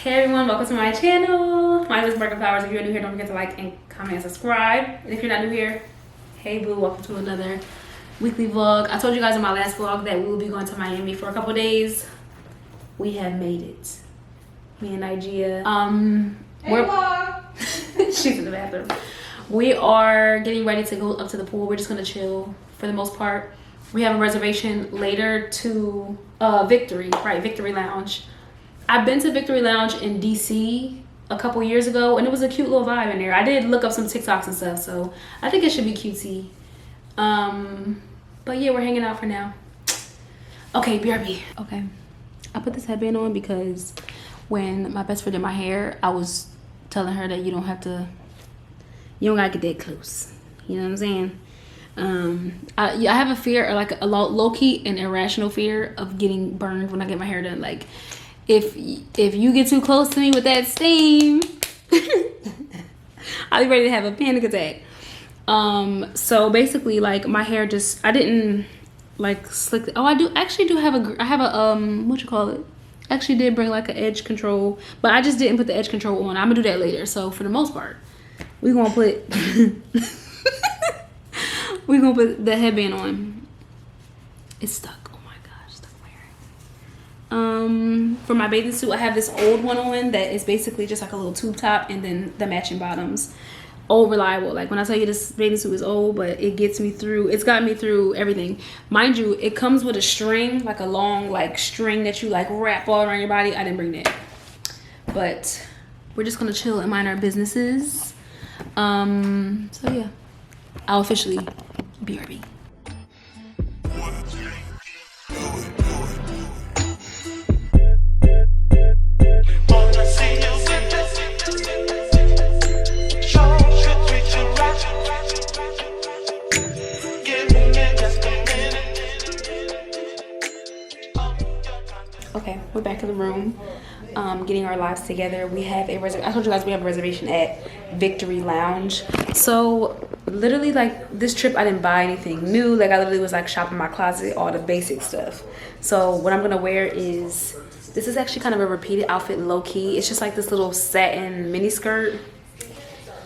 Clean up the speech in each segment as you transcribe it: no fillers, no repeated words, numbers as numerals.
Hey everyone, welcome to my channel. My name is MORGANNFLOWERS. If you're new here, don't forget to like and comment and subscribe. And if you're not new here, hey boo, welcome to another weekly vlog. I told you guys in my last vlog that we will be going to Miami for a couple days. We have made it. Me and Nigeria. She's in the bathroom. We are getting ready to go up to the pool. We're just gonna chill for the most part. We have a reservation later to Victory Lounge. I've been to Victory Lounge in DC a couple years ago, and it was a cute little vibe in there. I did look up some TikToks and stuff, so I think it should be cutesy. But yeah, we're hanging out for now. Okay, BRB. Okay, I put this headband on because when my best friend did my hair, I was telling her that you don't gotta get that close. You know what I'm saying? I have a fear, or like a low-key and irrational fear of getting burned when I get my hair done. Like, if you get too close to me with that steam, I'll be ready to have a panic attack. So basically, like, my hair just, I didn't like slick. Oh, I have a what you call it? I actually did bring like an edge control, but I just didn't put the edge control on. I'm gonna do that later. So for the most part, we're gonna put we're gonna put the headband on. It's stuck. For my bathing suit, I have this old one on that is basically just like a little tube top and then the matching bottoms. Old reliable. Like, when I tell you this bathing suit is old, but it gets me through, it's got me through everything. Mind you, it comes with a string, like a long like string that you like wrap all around your body. I didn't bring that, but we're just gonna chill and mind our businesses. So yeah, I'll officially BRB. Okay, we're back in the room, getting our lives together. We have I told you guys we have a reservation at Victory Lounge. So literally, like, this trip I didn't buy anything new. Like, I literally was like shopping my closet, all the basic stuff. So what I'm gonna wear is, this is actually kind of a repeated outfit, low-key. It's just like this little satin mini skirt,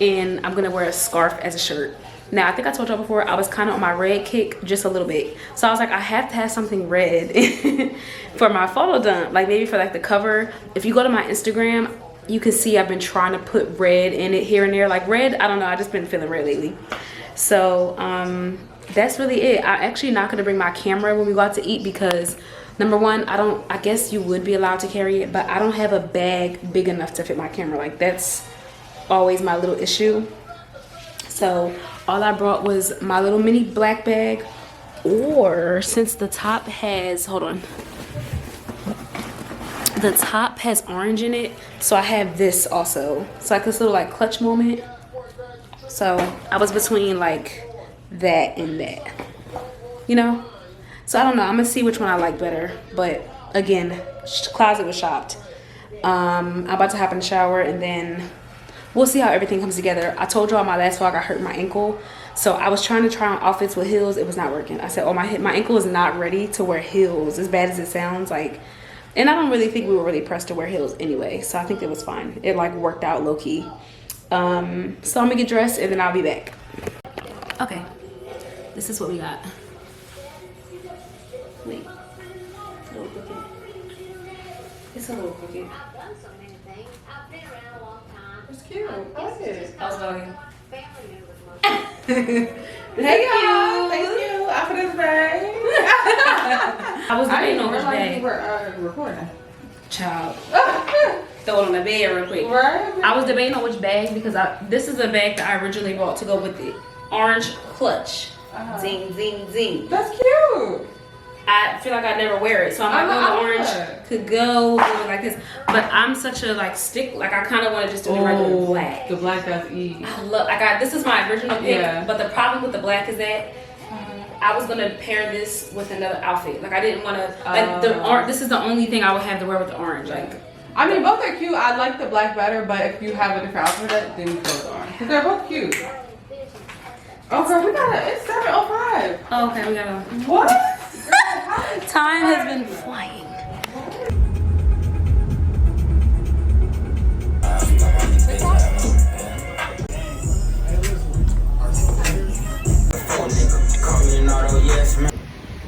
and I'm gonna wear a scarf as a shirt. Now, I think I told y'all before, I was kind of on my red kick just a little bit. So I was like, I have to have something red for my photo dump. Like, maybe for like the cover. If you go to my Instagram, you can see I've been trying to put red in it here and there. Like, red, I don't know, I just been feeling red lately. So that's really it. I'm actually not gonna bring my camera when we go out to eat because, number one, I guess you would be allowed to carry it, but I don't have a bag big enough to fit my camera. Like, that's always my little issue. So all I brought was my little mini black bag, or since the top has, hold on, the top has orange in it, so I have this also. It's like this little like clutch moment. So I was between like that and that, you know? So I don't know, I'm gonna see which one I like better. But again, closet was shopped. I'm about to hop in the shower and then we'll see how everything comes together. I told y'all in my last vlog I hurt my ankle. So I was trying to try on outfits with heels. It was not working. I said, oh, my ankle is not ready to wear heels. As bad as it sounds, like, And I don't really think we were really pressed to wear heels anyway, so I think it was fine. It like worked out low-key. So I'm gonna get dressed and then I'll be back. Okay, this is what we got. Wait, a little crooked. It's a little crooked. It's cute. I was vlogging. Hey y'all, thank you. I put this bag. I was debating on which like bag. you were recording. Child. Throw it on the bed real quick. Right. I was debating on which bag because this is a bag that I originally bought to go with the orange clutch. Zing, zing, zing. That's cute. I feel like I never wear it, so I'm like, oh, the orange could go like this. But I'm such a like stick, like I kind of want to just do the regular black. The black that's E. I love. This is my original pick. Yeah. But the problem with the black is that I was gonna pair this with another outfit. Like I didn't want to. Like this is the only thing I would have to wear with the orange. Like. I mean, both are cute. I like the black better, but if you have a different outfit, then you go with the orange. Because they're both cute. Oh, girl, it's 7:05. Oh, okay, we gotta. What? Time has been flying.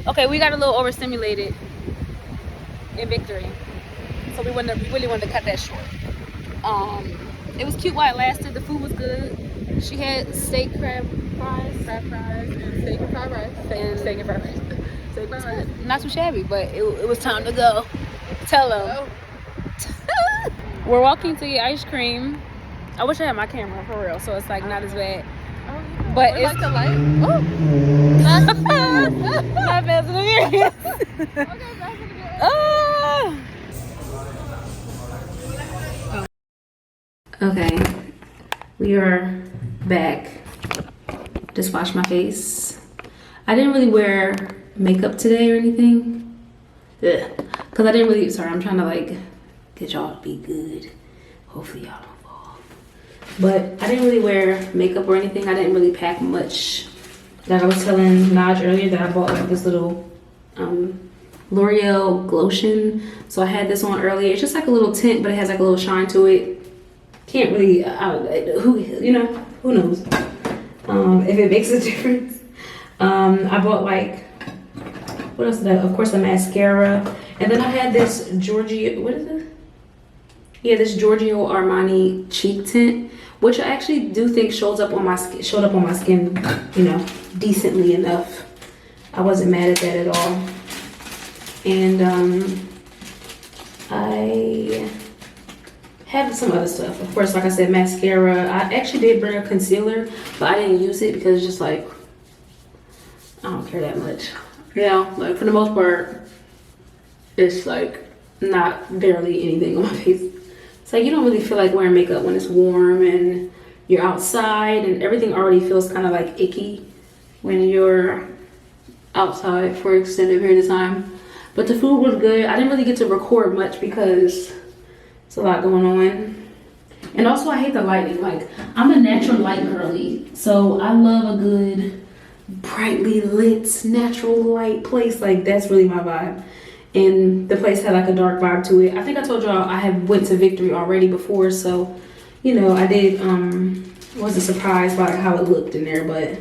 Okay, we got a little overstimulated in Victory, so we really wanted to cut that short. It was cute while it lasted. The food was good. She had steak, crab fries, and steak and fried rice. Steak and fried rice. Steak and fried rice. Not too shabby, but it was time to go. Tell them. We're walking to get ice cream. I wish I had my camera for real, so it's like not as bad. But it's like the light. Oh. Not fast enough. Okay, fast enough. Oh. Okay, we are back. Just washed my face. I didn't really wear makeup today or anything. Ugh. Cause I didn't really, sorry, I'm trying to like get y'all to be good. Hopefully y'all don't fall. But I didn't really wear makeup or anything. I didn't really pack much. Like I was telling Naj earlier that I bought like this little L'Oreal Glotion. So I had this on earlier. It's just like a little tint, but it has like a little shine to it. Can't really, who knows if it makes a difference. I bought like, what else did I, of course the mascara. And then I had this Giorgio, what is it? Yeah, this Giorgio Armani cheek tint, which I actually do think showed up on my skin, decently enough. I wasn't mad at that at all. And I have some other stuff. Of course, like I said, mascara. I actually did bring a concealer, but I didn't use it because it's just like, I don't care that much. Like for the most part, it's like not barely anything on my face. It's like you don't really feel like wearing makeup when it's warm and you're outside and everything already feels kind of like icky when you're outside for an extended period of time. But the food was good. I didn't really get to record much because it's a lot going on. And also I hate the lighting. Like I'm a natural light girly, so I love a good brightly lit natural light place. Like that's really my vibe. And the place had like a dark vibe to it. I think I told y'all I had went to Victory already before, so I did wasn't surprised by how it looked in there, but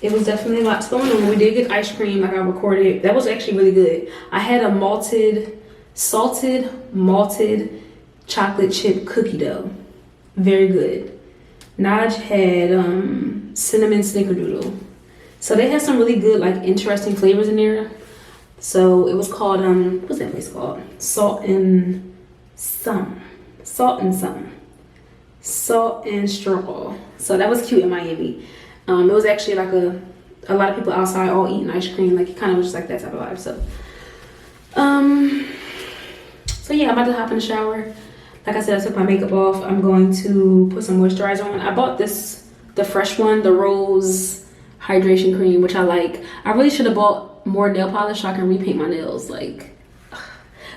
it was definitely lots going on. We did get ice cream, like I recorded. That was actually really good. I had a salted malted chocolate chip cookie dough. Very good. Naj had cinnamon snickerdoodle. So they had some really good, like interesting flavors in there. So it was called what's that place called? Salt and Straw. So that was cute in Miami. It was actually like a lot of people outside all eating ice cream. Like it kind of was just like that type of vibe. So yeah, I'm about to hop in the shower. Like I said, I took my makeup off. I'm going to put some moisturizer on. I bought the fresh one, the Rose Hydration Cream, which I like. I really should have bought more nail polish so I can repaint my nails. Like,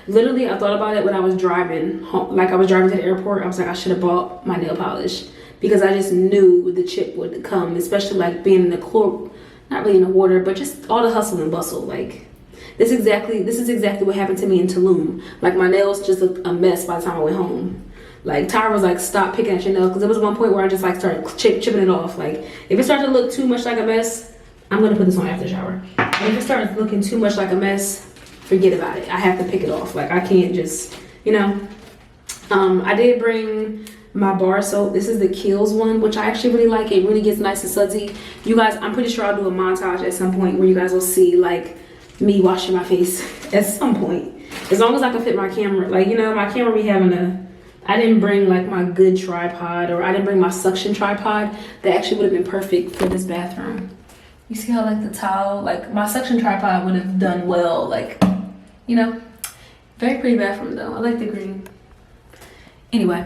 literally, I thought about it when I was driving home. Like, I was driving to the airport. I was like, I should have bought my nail polish because I just knew the chip would come, especially like being in the not really in the water, but just all the hustle and bustle. Like, This is exactly what happened to me in Tulum. Like my nails just looked a mess by the time I went home. Like Tyra was like, stop picking at your nails, because there was one point where I just like started chipping it off. Like if it started to look too much like a mess, I'm gonna put this on after the shower. And if it starts looking too much like a mess, forget about it. I have to pick it off. Like I can't just, you know. I did bring my bar soap. This is the Kiehl's one, which I actually really like. It really gets nice and sudsy. You guys, I'm pretty sure I'll do a montage at some point where you guys will see like me washing my face at some point. As long as I can fit my camera. Like, you know, my camera be having a, I didn't bring like my good tripod, or I didn't bring my suction tripod. That actually would have been perfect for this bathroom. You see how like the towel, like my suction tripod would have done well. Like, you know, very pretty bathroom though. I like the green. Anyway,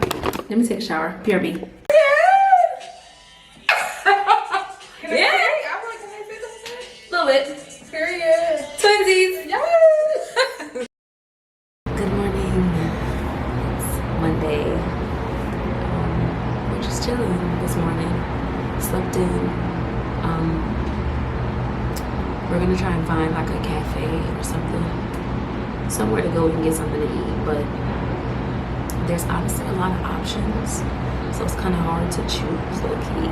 let me take a shower. PRB. Yeah. A little bit. Period. Twinsies. Yes. Good morning. It's Monday. We're just chilling this morning. Slept in. We're gonna try and find like a cafe or something, somewhere to go and get something to eat. But there's honestly a lot of options, so it's kind of hard to choose low key.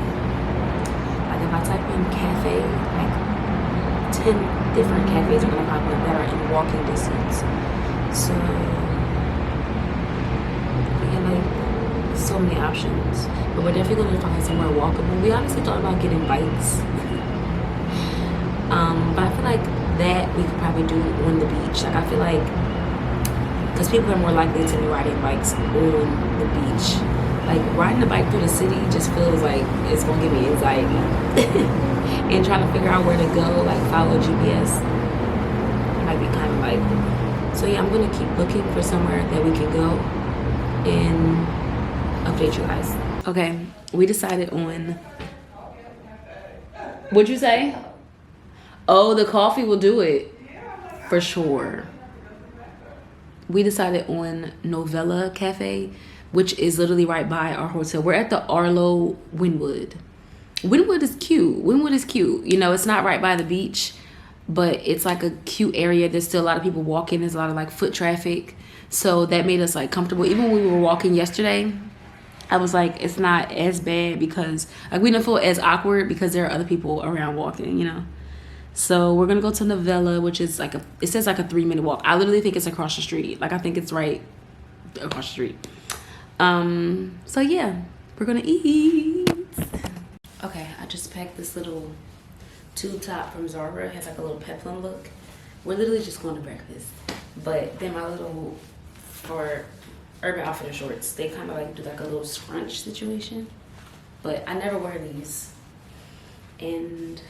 Like if I type in cafe, like 10 different cafes are gonna pop up that are in walking distance. So yeah, like so many options. But we're definitely gonna find somewhere walkable. We honestly thought about getting bikes. But I feel like that we could probably do on the beach. Like I feel like, because people are more likely to be riding bikes on the beach. Like riding a bike through the city just feels like it's gonna give me anxiety. And trying to figure out where to go, like follow GPS, might be kind of like. So yeah, I'm gonna keep looking for somewhere that we can go and update you guys. Okay, we decided on. What'd you say? Oh, the coffee will do it for sure. We decided on Novela Cafe, which is literally right by our hotel. We're at the Arlo Wynwood. Wynwood is cute. Wynwood is cute. You know, it's not right by the beach, but it's like a cute area. There's still a lot of people walking. There's a lot of like foot traffic. So that made us like comfortable. Even when we were walking yesterday, I was like, it's not as bad because like we didn't feel as awkward because there are other people around walking, you know. So we're gonna go to Novela, which is like it says like a 3-minute walk. I literally think it's across the street. Like I think it's right across the street. So yeah, we're gonna eat. Okay, I just packed this little tube top from Zara. It has like a little peplum look. We're literally just going to breakfast. But then my little, for Urban Outfitter shorts, they kind of like do like a little scrunch situation. But I never wear these. And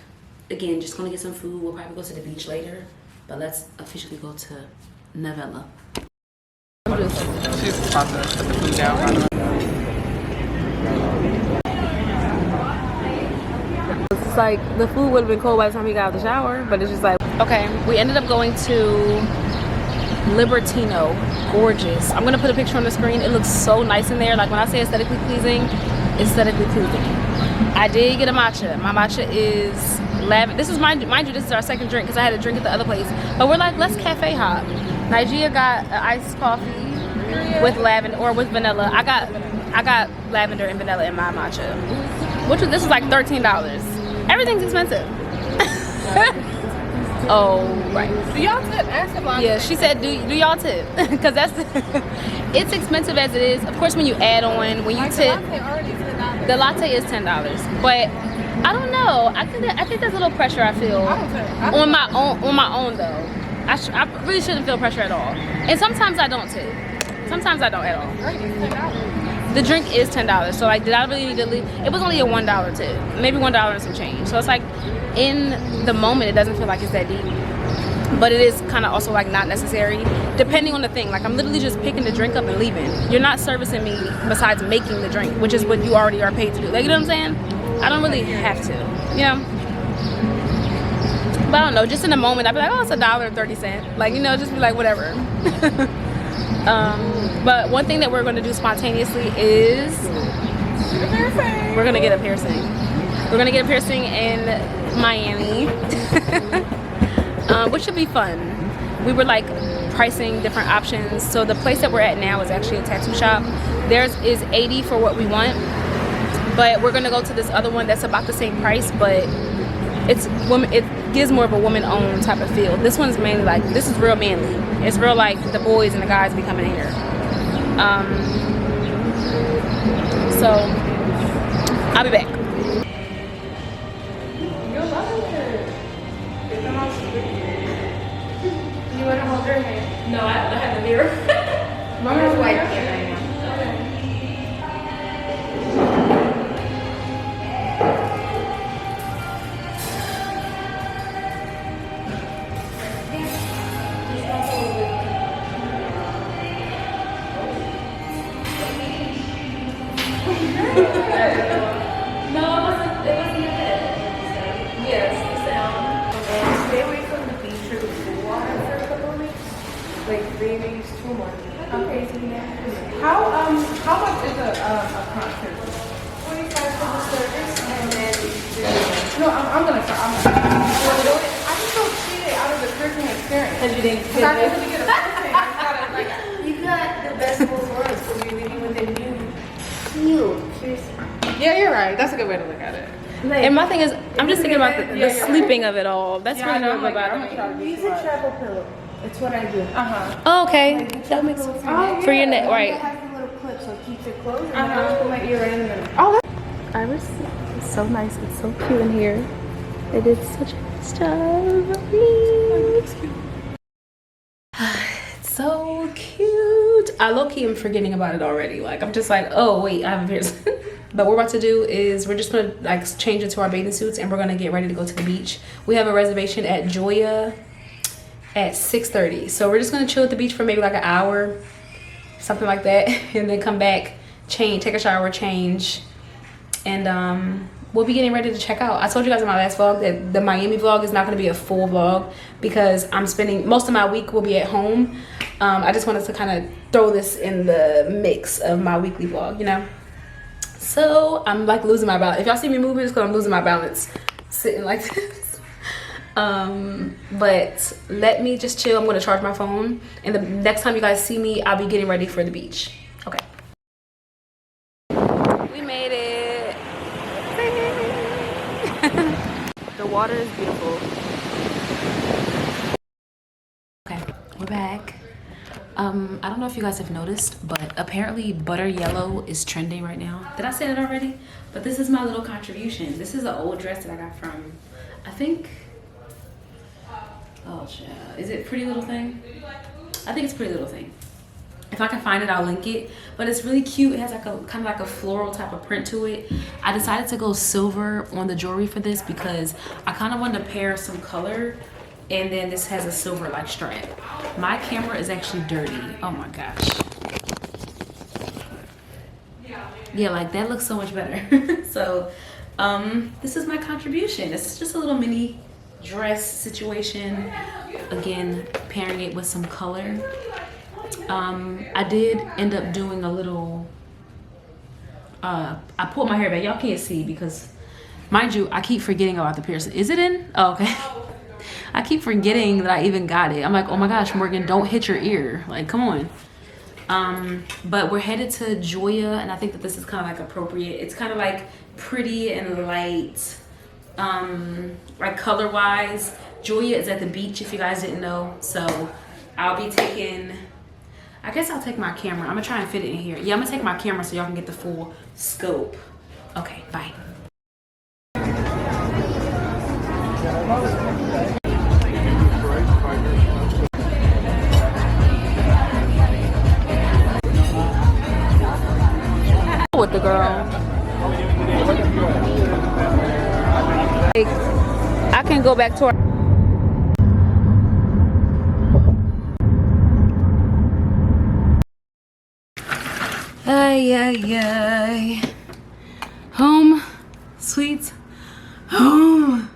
again, just gonna get some food. We'll probably go to the beach later, but let's officially go to Novela. She's about to put the food down. It's like the food would have been cold by the time we got out of the shower, but it's just like, okay, we ended up going to Libertino. Gorgeous. I'm gonna put a picture on the screen. It looks so nice in there. Like when I say aesthetically pleasing, aesthetically pleasing. I did get a matcha. My matcha is lavender. This is mind you, this is our second drink because I had a drink at the other place. But we're like, let's cafe hop. Nigeria got an iced coffee with lavender or with vanilla. I got lavender and vanilla in my matcha. This was like $13. Everything's expensive. Oh right. Do y'all tip? Ask him. Yeah, she said do y'all tip? Because that's it's expensive as it is. Of course, when you add on, when you tip, the latte is $10. But I don't know. I think there's a little pressure I feel on my own though. I really shouldn't feel pressure at all. And sometimes I don't tip. Sometimes I don't at all. The drink is $10. So like, did I really need to leave? It was only a $1 tip, maybe $1 and some change. So it's like, in the moment, it doesn't feel like it's that deep. But it is kind of also like not necessary, depending on the thing. Like I'm literally just picking the drink up and leaving. You're not servicing me besides making the drink, which is what you already are paid to do. Like, you know what I'm saying? I don't really have to, you know? But I don't know, just in the moment, I'd be like, oh, it's $1.30. Like, you know, just be like, whatever. But one thing that we're going to do spontaneously is we're going to get a piercing. We're going to get a piercing in Miami, which should be fun. we were like pricing different options. So the place that we're at now is actually a tattoo shop. Theirs is $80 for what we want, but we're gonna go to this other one that's about the same price, but it's woman, it gives more of a woman-owned type of feel. This one's mainly like, this is real manly. It's real like the boys and the guys be coming in here. So I'll be back. You want to hold your hand? No, I have the mirror. Mama's white hand right now. No, it wasn't that. Yes, the sound. And stay away from the beach or the pool water for a couple of weeks. Like 3 weeks, 2 months. Okay, so How much is a concert? 25 for the service and then No, I'm gonna try. I just don't see it out of the Christian experience. Because you didn't I usually get a Christian. I gotta like. you got the best of both worlds because you're leaving with a new feel. Yeah, you're right. That's a good way to look at it. And my thing is, I'm just thinking about the sleeping of it all. That's Yeah, I really know. what I'm about gonna try to be Use a smart. travel pillow. It's what I do. Oh, okay. That makes sense. For your neck, It right. has a little clip so it keeps it closed and then I'll put my ear right in the middle. Oh, Iris, it's so nice. It's so cute in here. They did such a nice job. It's so cute. I low-key am forgetting about it already. Like, I'm just like, oh, wait, I have a piercing. But what we're about to do is we're just gonna like change into our bathing suits and we're gonna get ready to go to the beach. We have a reservation at Joia at 6:30. So we're just gonna chill at the beach for maybe like an hour, something like that, and then come back, change, take a shower, change, and we'll be getting ready to check out. I told you guys in my last vlog that the Miami vlog is not gonna be a full vlog because I'm spending most of my week will be at home. I just wanted to kind of throw this in the mix of my weekly vlog, you know? So I'm like losing my balance. If y'all see me moving, it's because I'm losing my balance sitting like this. But let me just chill. I'm gonna charge my phone, and the next time you guys see me, I'll be getting ready for the beach. Okay. We made it. The water is beautiful. Okay, we're back. I don't know if you guys have noticed, but apparently butter yellow is trending right now. Did I say that already? But this is my little contribution. This is an old dress that I got from, I think, oh child, is it Pretty Little Thing? I think it's Pretty Little Thing. If I can find it, I'll link it. But it's really cute. It has like a kind of like a floral type of print to it. I decided to go silver on the jewelry for this because I kind of wanted to pair some color. And then this has a silver like strap. My camera is actually dirty. Oh my gosh. Yeah, like that looks so much better. So this is my contribution. This is just a little mini dress situation. Again, pairing it with some color. I did end up doing a little, I pulled my hair back. Y'all can't see because, mind you, I keep forgetting about the piercing. Is it in? Oh, okay. I keep forgetting that I even got it. I'm like, oh my gosh, Morgan, don't hit your ear. Like, come on. But we're headed to Joia, and I think that this is kind of like appropriate. It's kind of like pretty and light, like color-wise. Joia is at the beach, if you guys didn't know. So I'll be taking, I guess I'll take my camera. I'm gonna try and fit it in here. Yeah, I'm gonna take my camera so y'all can get the full scope. Okay, bye. With the girl, like, I can go back to her. Ay, ay, ay. Home, sweet home.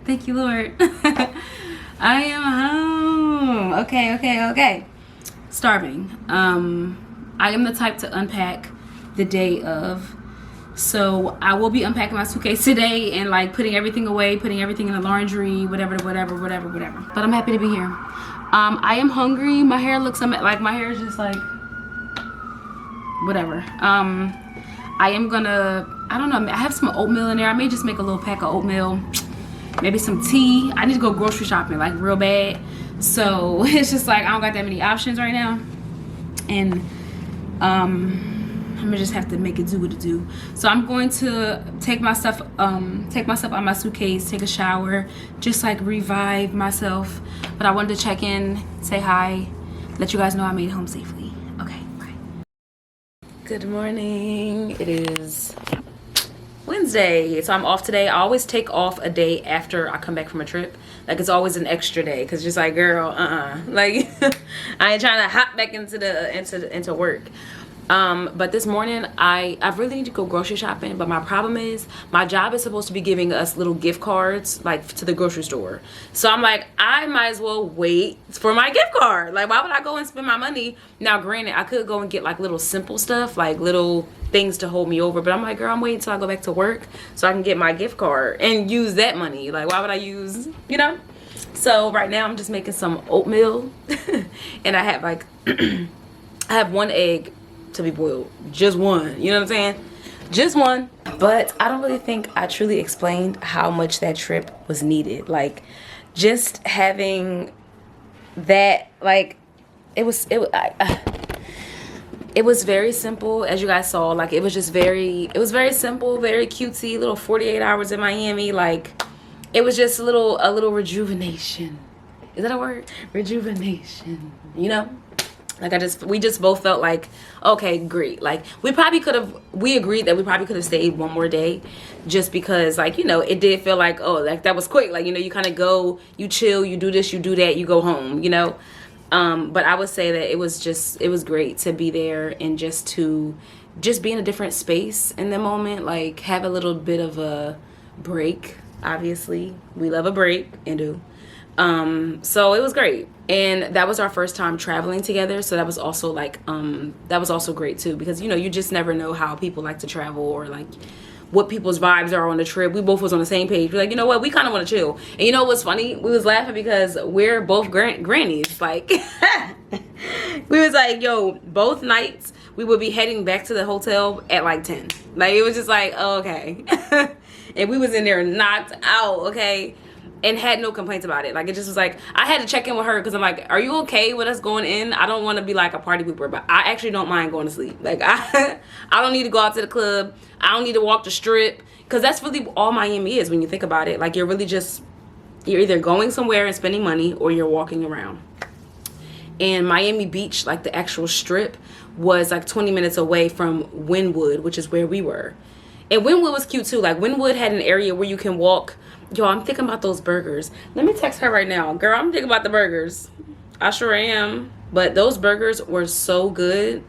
Thank you, Lord. I am home. Okay. Starving. I am the type to unpack the day of. So I will be unpacking my suitcase today and like putting everything away, putting everything in the laundry, whatever. But I'm happy to be here. I am hungry. My hair looks like my hair is just like whatever. I am gonna, I don't know, I have some oatmeal in there. I may just make a little pack of oatmeal, maybe some tea. I need to go grocery shopping like real bad. So it's just like I don't got that many options right now. And I'm gonna just have to make it do what it do. So I'm going to take my stuff out of my suitcase, take a shower, just like revive myself. But I wanted to check in, say hi, let you guys know I made it home safely. Okay, bye. Good morning. It is Wednesday, so I'm off today. I always take off a day after I come back from a trip. Like it's always an extra day, because just like, girl, like I ain't trying to hop back into work. But this morning I really need to go grocery shopping, but my problem is my job is supposed to be giving us little gift cards like to the grocery store. So I'm like, I might as well wait for my gift card. Like, why would I go and spend my money? Now granted, I could go and get like little simple stuff, like little things to hold me over, but I'm like, girl, I'm waiting until I go back to work so I can get my gift card and use that money. Like, why would I use, you know? So right now I'm just making some oatmeal and I have like I have one egg to be boiled, just one, you know what I'm saying, just one. But I don't really think I truly explained how much that trip was needed. Like just having that, like it was very simple, as you guys saw. Like it was very simple, very cutesy, little 48 hours in Miami. Like it was just a little rejuvenation. Is that a word? Rejuvenation, you know? Like we just both felt like, okay, great. Like we agreed that we probably could have stayed one more day, just because, like, you know, it did feel like, oh, like that was quick. Like, you know, you kind of go, you chill, you do this, you do that, you go home, you know. But I would say that it was great to be there and just be in a different space in the moment, like have a little bit of a break. Obviously, we love a break and do. So it was great. And that was our first time traveling together, so that was also like that was also great too, because you know, you just never know how people like to travel or like what people's vibes are on the trip. We both was on the same page. We're like, you know what, we kind of want to chill. And you know what's funny, we was laughing because we're both grannies. Like we was like, yo, both nights we would be heading back to the hotel at like 10. Like it was just like, oh, okay. And we was in there knocked out, okay, and had no complaints about it. Like it just was like, I had to check in with her because I'm like, are you okay with us going in? I don't want to be like a party pooper, but I actually don't mind going to sleep. Like I don't need to go out to the club. I don't need to walk the strip, because that's really all Miami is when you think about it. Like you're either going somewhere and spending money, or you're walking around. And Miami Beach, like the actual strip, was like 20 minutes away from Wynwood, which is where we were. And Wynwood was cute too. Like Wynwood had an area where you can walk. Yo, I'm thinking about those burgers. Let me text her right now. Girl, I'm thinking about the burgers. I sure am. But those burgers were so good.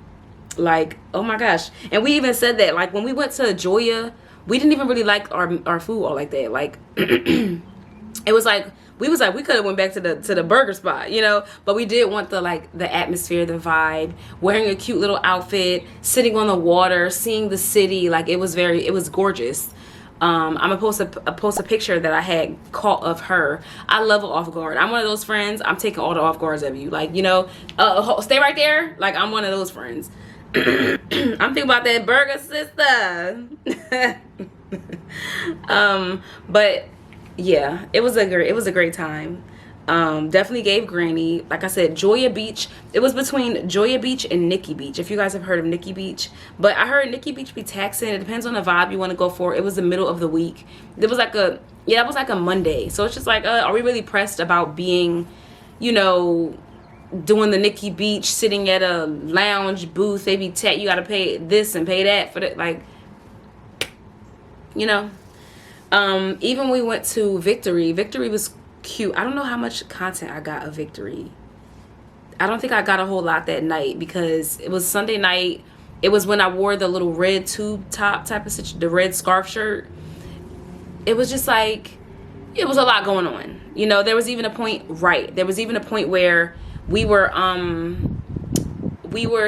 Like, oh my gosh. And we even said that, like, when we went to Joia, we didn't even really like our food all like that. Like, it was like, we could have went back to the burger spot, you know, but we did want the atmosphere, the vibe, wearing a cute little outfit, sitting on the water, seeing the city. Like it was gorgeous. I'm gonna post a picture that I had caught of her. I love an off guard. I'm one of those friends. I'm taking all the off guards of you. Like, you know, stay right there. Like I'm one of those friends. I'm thinking about that burger, sister. But yeah, it was a great time. Definitely gave granny. Like I said, Joia Beach. It was between Joia Beach and Nikki Beach, if you guys have heard of Nikki Beach. But I heard Nikki Beach be taxing. It depends on the vibe you want to go for. It was the middle of the week. It was like it was like a Monday. So it's just like, are we really pressed about being, you know, doing the Nikki Beach, sitting at a lounge booth? They be you gotta pay this and pay that for that, like, you know. Even we went to Victory was cute. I don't know how much content I got of Victory. I don't think I got a whole lot that night, because it was Sunday night. It was when I wore the little red tube top type of situation, the red scarf shirt. It was just like, it was a lot going on, you know. There was even a point where we were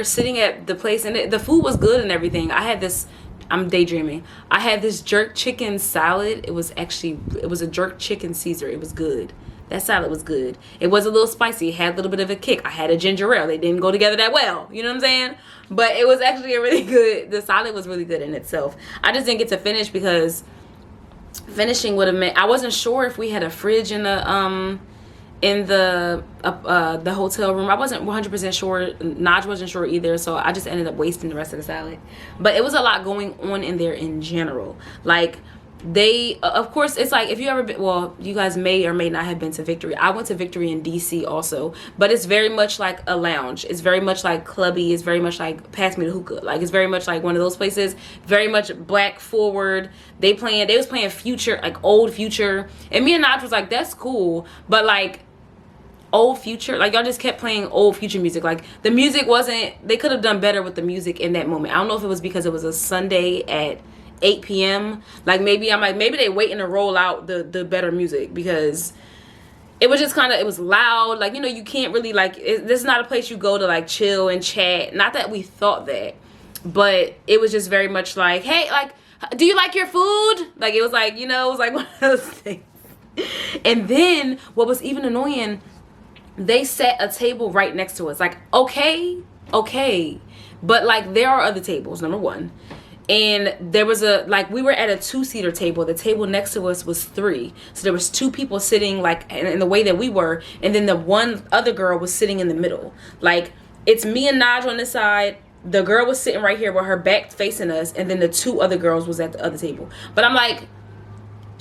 sitting at the place, and the food was good and everything. I had this I'm daydreaming. I had this jerk chicken salad. It was a jerk chicken Caesar. It was good. That salad was good. It was a little spicy. It had a little bit of a kick. I had a ginger ale. They didn't go together that well. You know what I'm saying? But it was actually a really good, the salad was really good in itself. I just didn't get to finish because finishing would have meant, I wasn't sure if we had a fridge in the hotel room. I wasn't 100% sure. Naj wasn't sure either, so I just ended up wasting the rest of the salad. But it was a lot going on in there in general. Like, they, of course, it's like, if you ever been, well, you guys may or may not have been to Victory. I went to Victory in DC also, but it's very much like a lounge. It's very much like clubby. It's very much like pass me the hookah. Like, it's very much like one of those places, very much black forward. They was playing Future, like old Future, and me and Naj was like, that's cool, but like old Future, like y'all just kept playing old Future music. Like, the music wasn't, they could have done better with the music in that moment. I don't know if it was because it was a Sunday at 8 p.m. Like, maybe I'm like, maybe they waiting to roll out the better music, because it was just kind of, it was loud. Like, you know, you can't really, like, this is not a place you go to like chill and chat. Not that we thought that, but it was just very much like, hey, like, do you like your food? Like, it was like, you know, it was like one of those things. And then what was even annoying, they set a table right next to us. Like, okay, but like, there are other tables, number one. And there was we were at a 2-seater table. The table next to us was 3. So there was 2 people sitting like in the way that we were. And then the one other girl was sitting in the middle. Like, it's me and Naj on this side. The girl was sitting right here with her back facing us. And then the 2 other girls was at the other table. But I'm like,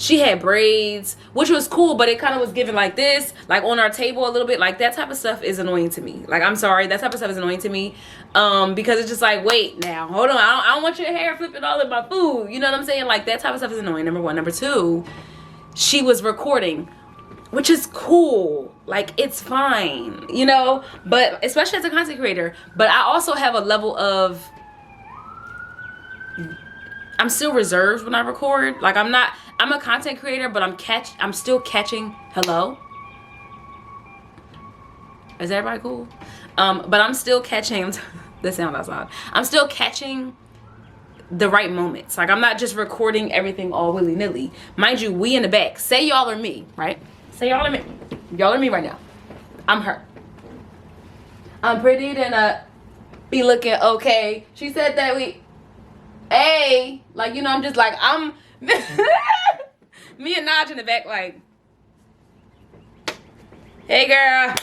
she had braids, which was cool, but it kind of was given like this, like on our table a little bit. Like, that type of stuff is annoying to me. Like, I'm sorry, that type of stuff is annoying to me, because it's just like, wait, now hold on, I don't want your hair flipping all in my food. You know what I'm saying? Like, that type of stuff is annoying. Number one. Number two, she was recording, which is cool. Like, it's fine, you know. But especially as a content creator, but I also have a level of, I'm still reserved when I record. Like, I'm a content creator, but I'm still catching, hello? Is everybody cool? But I'm still catching, the sound outside. I'm still catching the right moments. Like, I'm not just recording everything all willy-nilly. Mind you, we in the back. Say y'all are me, right? Say y'all are me. Y'all are me right now. I'm her. I'm pretty than be looking okay. She said that hey, like, you know, I'm just like, I'm me and Naj in the back, like, hey girl,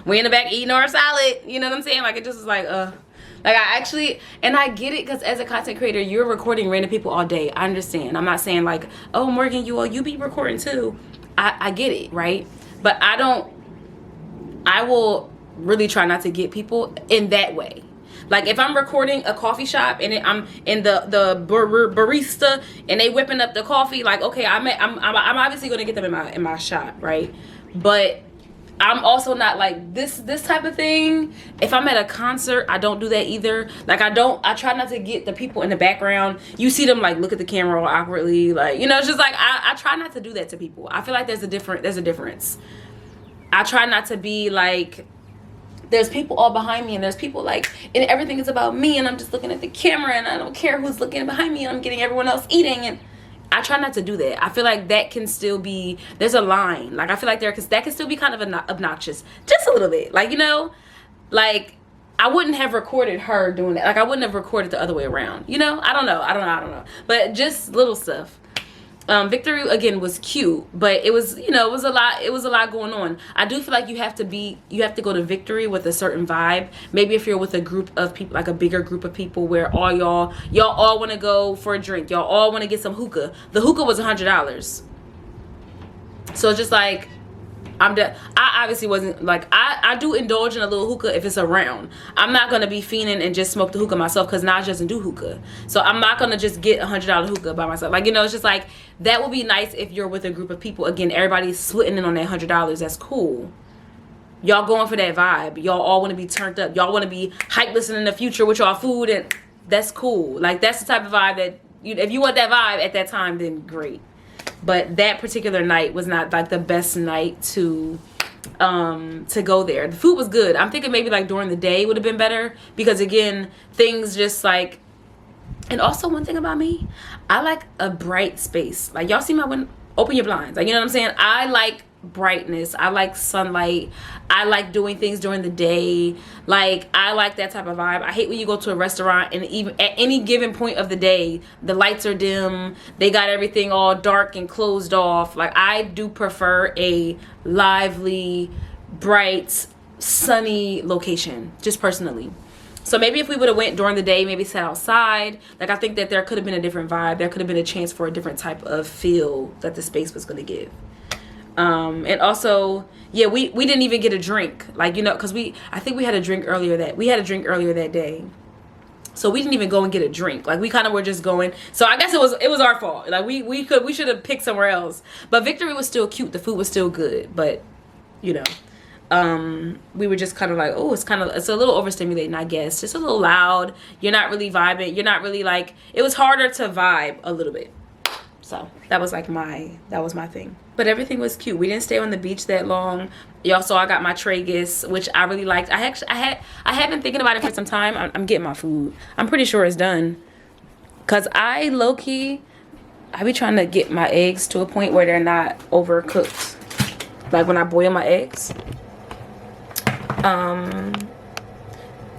we in the back eating our salad. You know what I'm saying? Like, it just is like, like, I actually, and I get it, because as a content creator, you're recording random people all day. I understand. I'm not saying like, oh, Morgan, you be recording too. I get it, right? But I will really try not to get people in that way. Like, if I'm recording a coffee shop and I'm in the barista and they whipping up the coffee, like, okay, I'm obviously gonna get them in my shop, right? But I'm also not like this type of thing. If I'm at a concert, I don't do that either. Like, I try not to get the people in the background. You see them like look at the camera all awkwardly, like, you know, it's just like, I try not to do that to people. I feel like there's a difference. I try not to be like, there's people all behind me and there's people like, and everything is about me and I'm just looking at the camera and I don't care who's looking behind me and I'm getting everyone else eating. And I try not to do that. I feel like that can still be, there's a line. Like, I feel like that can still be kind of obnoxious, just a little bit. Like, you know, like, I wouldn't have recorded her doing that. Like, I wouldn't have recorded the other way around. You know, I don't know. But just little stuff. Victory again was cute, but it was, you know, it was a lot going on. I do feel like you have to go to Victory with a certain vibe. Maybe if you're with a group of people, like a bigger group of people where all y'all all want to go for a drink, y'all all want to get some hookah. The hookah was $100, so it's just like, I obviously wasn't like, I do indulge in a little hookah if it's around. I'm not gonna be fiending and just smoke the hookah myself, because Naj doesn't do hookah, so I'm not gonna just get $100 hookah by myself. Like, you know, it's just like, that would be nice if you're with a group of people. Again, everybody's splitting in on that $100. That's cool. Y'all going for that vibe. Y'all all want to be turned up. Y'all want to be hype listening in the future with y'all food, and that's cool. Like, that's the type of vibe that if you want that vibe at that time, then great. But that particular night was not like the best night to go there. The food was good. I'm thinking maybe like during the day would have been better, because again, things just like, And also one thing about me, I like a bright space. Like y'all see my window, open your blinds. Like, you know what I'm saying? I like brightness. I like sunlight. I like doing things during the day. Like, I like that type of vibe. I hate when you go to a restaurant and even at any given point of the day, the lights are dim. They got everything all dark and closed off. Like, I do prefer a lively, bright, sunny location, just personally. So maybe if we would have went during the day, maybe sat outside, like I think that there could have been a different vibe. There could have been a chance for a different type of feel that the space was going to give. And also, yeah, we didn't even get a drink, like, you know, because I think we had a drink earlier that day. So we didn't even go and get a drink. Like, we kind of were just going. So I guess it was our fault. Like, we should have picked somewhere else. But Victory was still cute. The food was still good. But, you know. We were just kind of like, oh, it's a little overstimulating, I guess. Just a little loud. You're not really vibing. You're not really like, it was harder to vibe a little bit. So that was my thing. But everything was cute. We didn't stay on the beach that long. Y'all saw I got my Tragus, which I really liked. I had been thinking about it for some time. I'm getting my food. I'm pretty sure it's done. Cause I low-key, I be trying to get my eggs to a point where they're not overcooked. Like when I boil my eggs.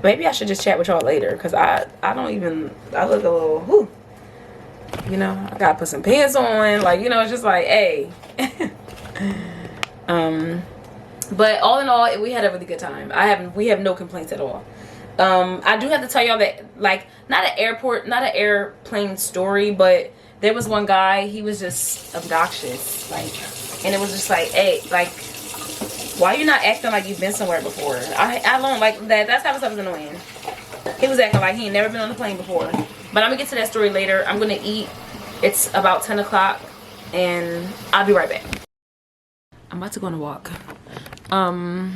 Maybe I should just chat with y'all later, because I look a little, whew, you know, I gotta put some pants on, like, you know, it's just like, hey. But all in all, we had a really good time. We have no complaints at all. I do have to tell y'all that, like, not an airplane story, but there was one guy, he was just obnoxious, like, and it was just like, hey, like, why you not acting like you've been somewhere before? I don't like that. That type of stuff is annoying. He was acting like he ain't never been on the plane before. But I'm gonna get to that story later. I'm gonna eat. It's about 10 o'clock and I'll be right back. I'm about to go on a walk. Hello?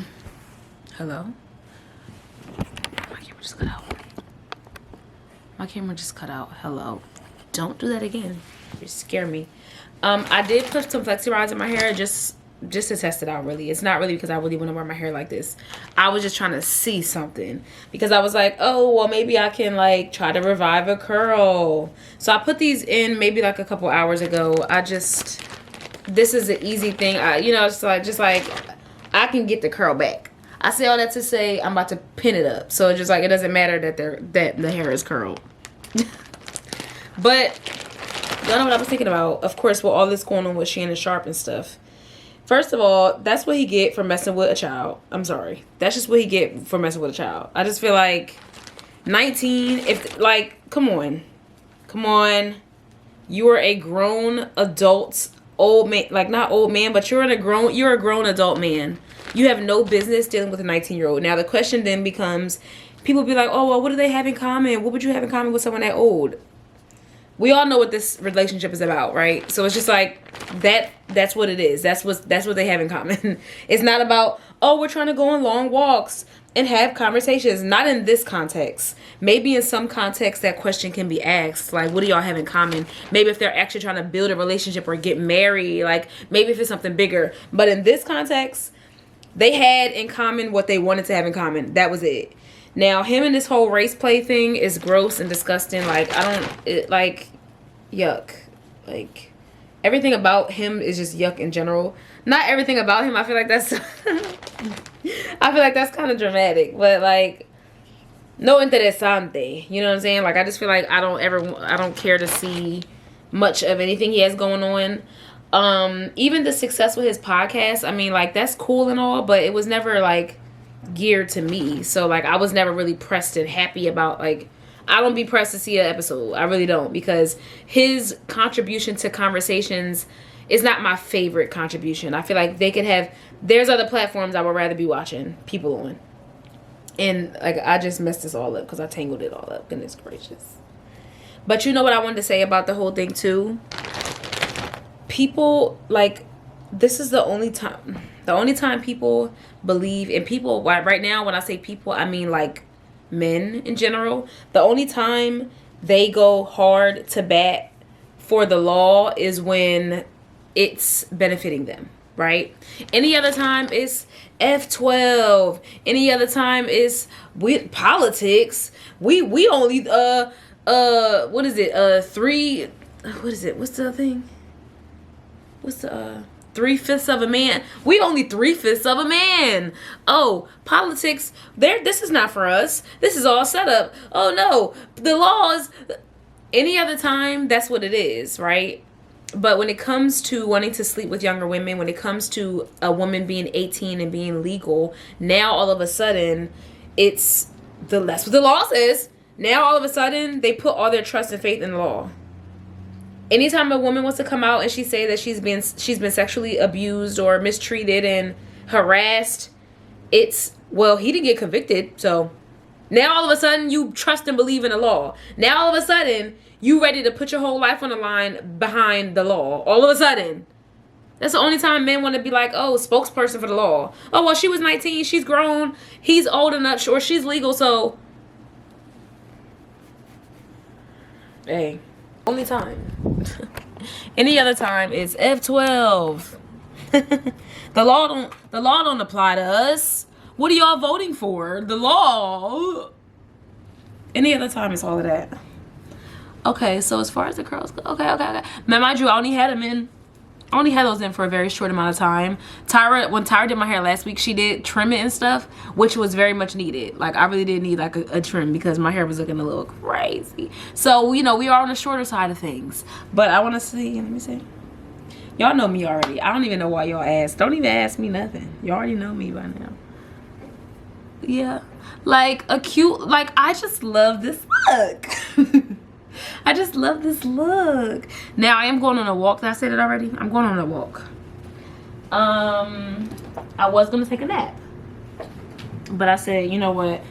My camera just cut out. My camera just cut out. Hello. Don't do that again. You scare me. I did put some flexi rods in my hair just to test it out, really. It's not really because I really want to wear my hair like this. I was just trying to see something, because I was like, oh, well, maybe I can, like, try to revive a curl. So I put these in maybe like a couple hours ago. This is an easy thing. You know, it's like, just like, I can get the curl back. I say all that to say I'm about to pin it up. So it's just like, it doesn't matter that the hair is curled. But y'all know what I was thinking about, of course, with all this going on with Shannon Sharpe and stuff. First of all, that's what he get for messing with a child. I'm sorry. That's just what he get for messing with a child. I just feel like 19, come on. Come on. You are a grown adult, old man, like not old man, but you're a grown adult man. You have no business dealing with a 19-year-old. Now the question then becomes, people be like, oh, well, what do they have in common? What would you have in common with someone that old? We all know what this relationship is about, right? So it's just like that's what it is. That's what they have in common. It's not about, oh, we're trying to go on long walks and have conversations. Not in this context. Maybe in some context that question can be asked, like, what do y'all have in common? Maybe if they're actually trying to build a relationship or get married, like maybe if it's something bigger. But in this context, they had in common what they wanted to have in common. That was it. Now, him and this whole race play thing is gross and disgusting. Like, yuck. Like, everything about him is just yuck in general. Not everything about him. I feel like that's kind of dramatic. But, like, no interesante. You know what I'm saying? Like, I just feel like I don't care to see much of anything he has going on. Even the success with his podcast, I mean, like, that's cool and all, but it was never, like, geared to me. So, like, I was never really pressed and happy about, like, I don't be pressed to see an episode. I really don't, because his contribution to conversations is not my favorite contribution. I feel like there's other platforms I would rather be watching people on. And, like, I just messed this all up because I tangled it all up. Goodness gracious. But you know what I wanted to say about the whole thing, too? People, like, this is the only time people believe, and people, right now, when I say people, I mean, like, men in general. The only time they go hard to bat for the law is when it's benefiting them, right? Any other time it's F12. Any other time it's with politics. We only what is it? What is it? What's the thing? What's the 3/5 of a man? We only 3/5 of a man. Oh, politics. This is not for us. This is all set up. Oh no, the laws. Any other time, that's what it is, right? But when it comes to wanting to sleep with younger women, when it comes to a woman being 18 and being legal, now all of a sudden, that's what the law says. Now all of a sudden, they put all their trust and faith in the law. Anytime a woman wants to come out and she say that she's been sexually abused or mistreated and harassed, it's, well, he didn't get convicted, so now all of a sudden you trust and believe in the law. Now all of a sudden you ready to put your whole life on the line behind the law. All of a sudden. That's the only time men want to be like, oh, spokesperson for the law. Oh, well, she was 19, she's grown, he's old enough, or she's legal, so hey. Only time. Any other time is F12. The law don't apply to us. What are y'all voting for? The law. Any other time is all of that. Okay, so as far as the curls go, okay. Now, mind you, I only had those in for a very short amount of time. When Tyra did my hair last week, she did trim it and stuff, which was very much needed. Like, I really did need like a trim because my hair was looking a little crazy. So, you know, we are on the shorter side of things. But I want to see, let me see. Y'all know me already. I don't even know why y'all ask. Don't even ask me nothing. Y'all already know me by now. Yeah. Like a cute, like, I just love this look. I just love this look. Now I am going on a walk. Did I say that already? I'm going on a walk. I was gonna take a nap, but I said, you know what?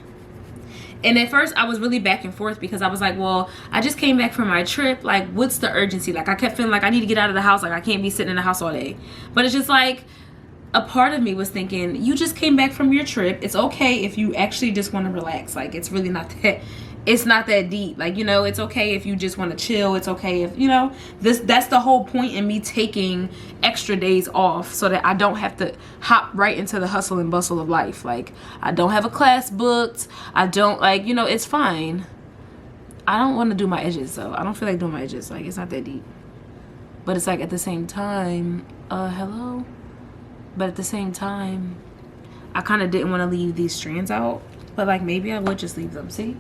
And at first I was really back and forth because I was like, well, I just came back from my trip. Like, what's the urgency? Like, I kept feeling like I need to get out of the house. Like, I can't be sitting in the house all day. But it's just like, a part of me was thinking, you just came back from your trip. It's okay if you actually just want to relax. Like, it's really not that, it's not that deep. Like, you know, it's okay if you just want to chill. It's okay if, you know, that's the whole point in me taking extra days off so that I don't have to hop right into the hustle and bustle of life. Like, I don't have a class booked. I don't, like, you know, it's fine. I don't want to do my edges though. I don't feel like doing my edges. Like, it's not that deep. But it's like at the same time, hello? But at the same time, I kind of didn't want to leave these strands out. But like, maybe I would just leave them, see?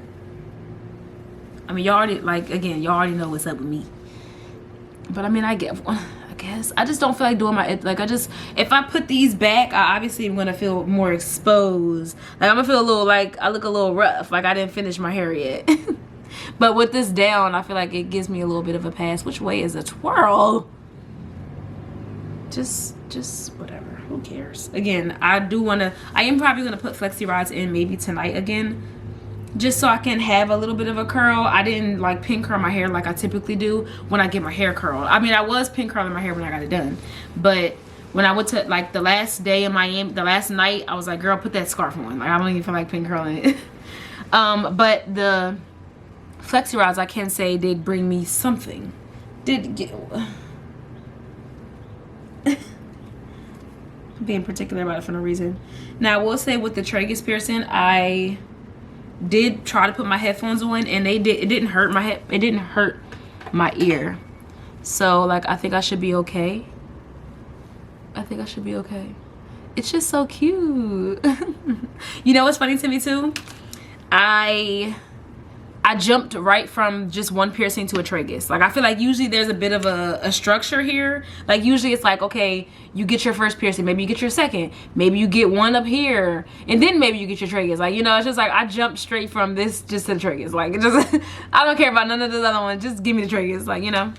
I mean, y'all already, like, again, y'all already know what's up with me. But I mean, I guess. I just don't feel like doing my, like, if I put these back, I obviously am going to feel more exposed. Like, I'm going to feel a little, like, I look a little rough. Like, I didn't finish my hair yet. But with this down, I feel like it gives me a little bit of a pass. Which way is a twirl? Just whatever. Who cares? Again, I am probably going to put flexi rods in maybe tonight again. Just so I can have a little bit of a curl. I didn't like pin curl my hair like I typically do when I get my hair curled. I mean, I was pin curling my hair when I got it done. But when I went to, like, the last day in Miami, the last night, I was like, girl, put that scarf on. Like, I don't even feel like pin curling it. But the flexi rods, I can say, did bring me something. Being particular about it for no reason. Now, I will say with the tragus piercing, I did try to put my headphones on, and it didn't hurt my head. It didn't hurt my ear. So, like, I think I should be okay. I think I should be okay. It's just so cute. You know what's funny to me too? I jumped right from just one piercing to a tragus. Like, I feel like usually there's a bit of a structure here. Like, usually it's like, okay, you get your first piercing, maybe you get your second, maybe you get one up here, and then maybe you get your tragus. Like, you know, it's just like I jumped straight from this just to the tragus. Like, it just I don't care about none of the other ones. Just give me the tragus, like, you know.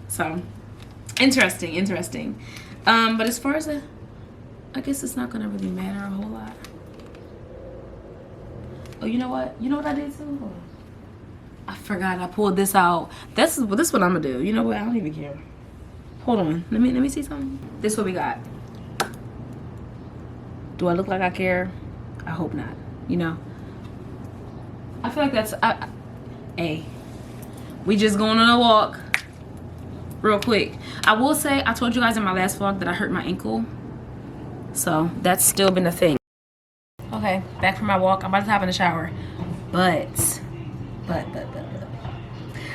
So interesting. But as far as I guess it's not gonna really matter a whole lot. Oh, you know what? You know what I did too? Hold on. I forgot I pulled this out. This is what I'm gonna do. You know what? I don't even care. Hold on. Let me see something. This is what we got. Do I look like I care? I hope not. You know. I feel like that's hey. We just going on a walk. Real quick. I will say, I told you guys in my last vlog that I hurt my ankle. So that's still been a thing. Okay, back from my walk. I'm about to hop in the shower. But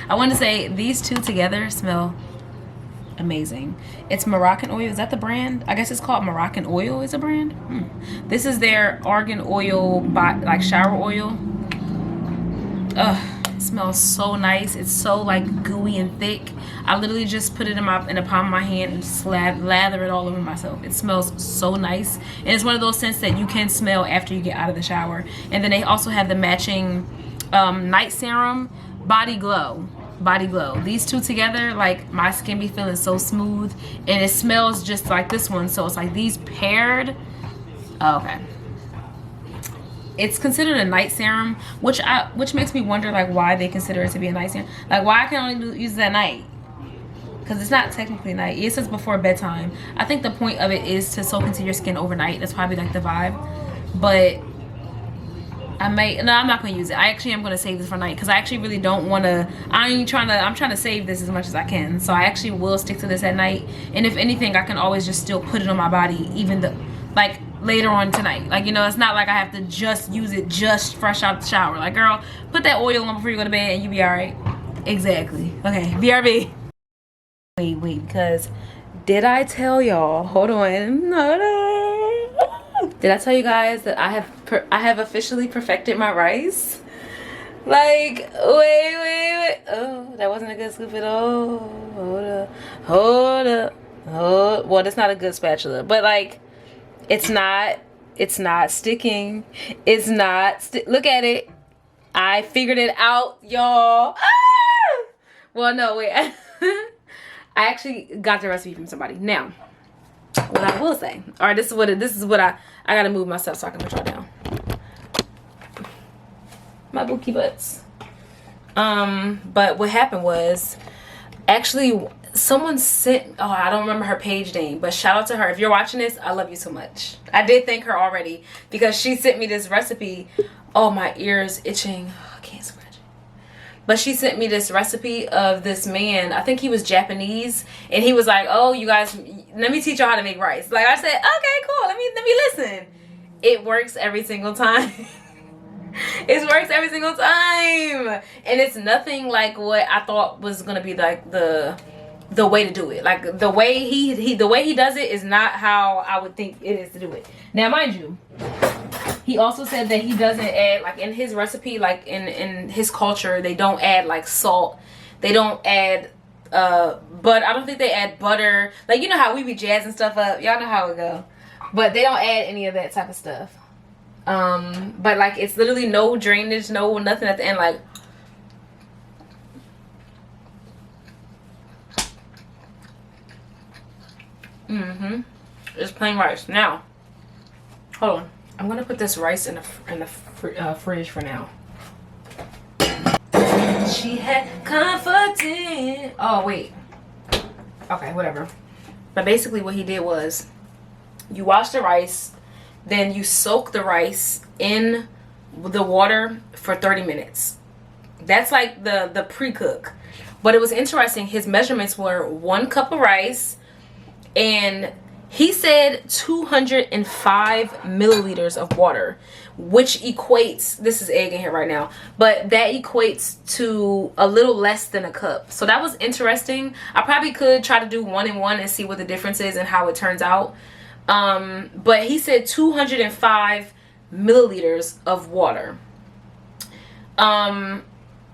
I wanted to say these two together smell amazing. It's Moroccan oil. Is that the brand? I guess it's called Moroccan oil is a brand. This is their argan oil, like shower oil. It smells so nice. It's so like gooey and thick. I literally just put it in the palm of my hand and just lather it all over myself. It smells so nice, and it's one of those scents that you can smell after you get out of the shower. And then they also have the matching night serum, body glow. These two together, like, my skin be feeling so smooth, and it smells just like this one. So it's like these paired. Okay, it's considered a night serum, which makes me wonder, like, why they consider it to be a night serum. Like, why I can only use it at night? Because it's not technically night. It says before bedtime. I think the point of it is to soak into your skin overnight. That's probably like the vibe. But I'm not gonna use it. I actually am gonna save this for night, because I actually really don't want to. I'm trying to save this as much as I can. So I actually will stick to this at night. And if anything, I can always just still put it on my body, even though, like, later on tonight. Like, you know, it's not like I have to just use it just fresh out the shower. Like, girl, put that oil on before you go to bed and you be all right. Exactly. Okay, BRB. Wait, because did I tell y'all? Hold on. Did I tell you guys that I have officially perfected my rice? Like, wait. Oh, that wasn't a good scoop at all. Hold up. Well, that's not a good spatula, but like, it's not sticking. It's not. Look at it. I figured it out, y'all. Ah! Well, no, wait. I actually got the recipe from somebody. Now, what I will say, all right, this is what I gotta move myself so I can put y'all down. My bookie butts. But what happened was, actually, someone sent, oh, I don't remember her page name, but shout out to her. If you're watching this, I love you so much. I did thank her already, because she sent me this recipe. Oh, my ears itching. I can't scratch it. But she sent me this recipe of this man. I think he was Japanese, and he was like, oh, you guys, let me teach y'all how to make rice. Like, I said, okay, cool, let me listen. It works every single time. It works every single time, and it's nothing like what I thought was gonna be like the way to do it. Like, the way he does it is not how I would think it is to do it. Now, mind you, he also said that he doesn't add, like, in his recipe, like in his culture, they don't add like salt. They don't add but I don't think they add butter. Like, you know how we be jazzing stuff up. Y'all know how it go. But they don't add any of that type of stuff. But like, it's literally no drainage, no nothing at the end. Like, it's plain rice. Now, hold on. I'm gonna put this rice in the fridge for now. She had comforting. Oh wait. Okay, whatever. But basically, what he did was, you wash the rice, then you soak the rice in the water for 30 minutes. That's like the pre-cook. But it was interesting. His measurements were 1 cup of rice, and he said 205 milliliters of water, which equates, this is egg in here right now, but that equates to a little less than a cup. So that was interesting. I probably could try to do 1 and 1 and see what the difference is and how it turns out. But he said 205 milliliters of water.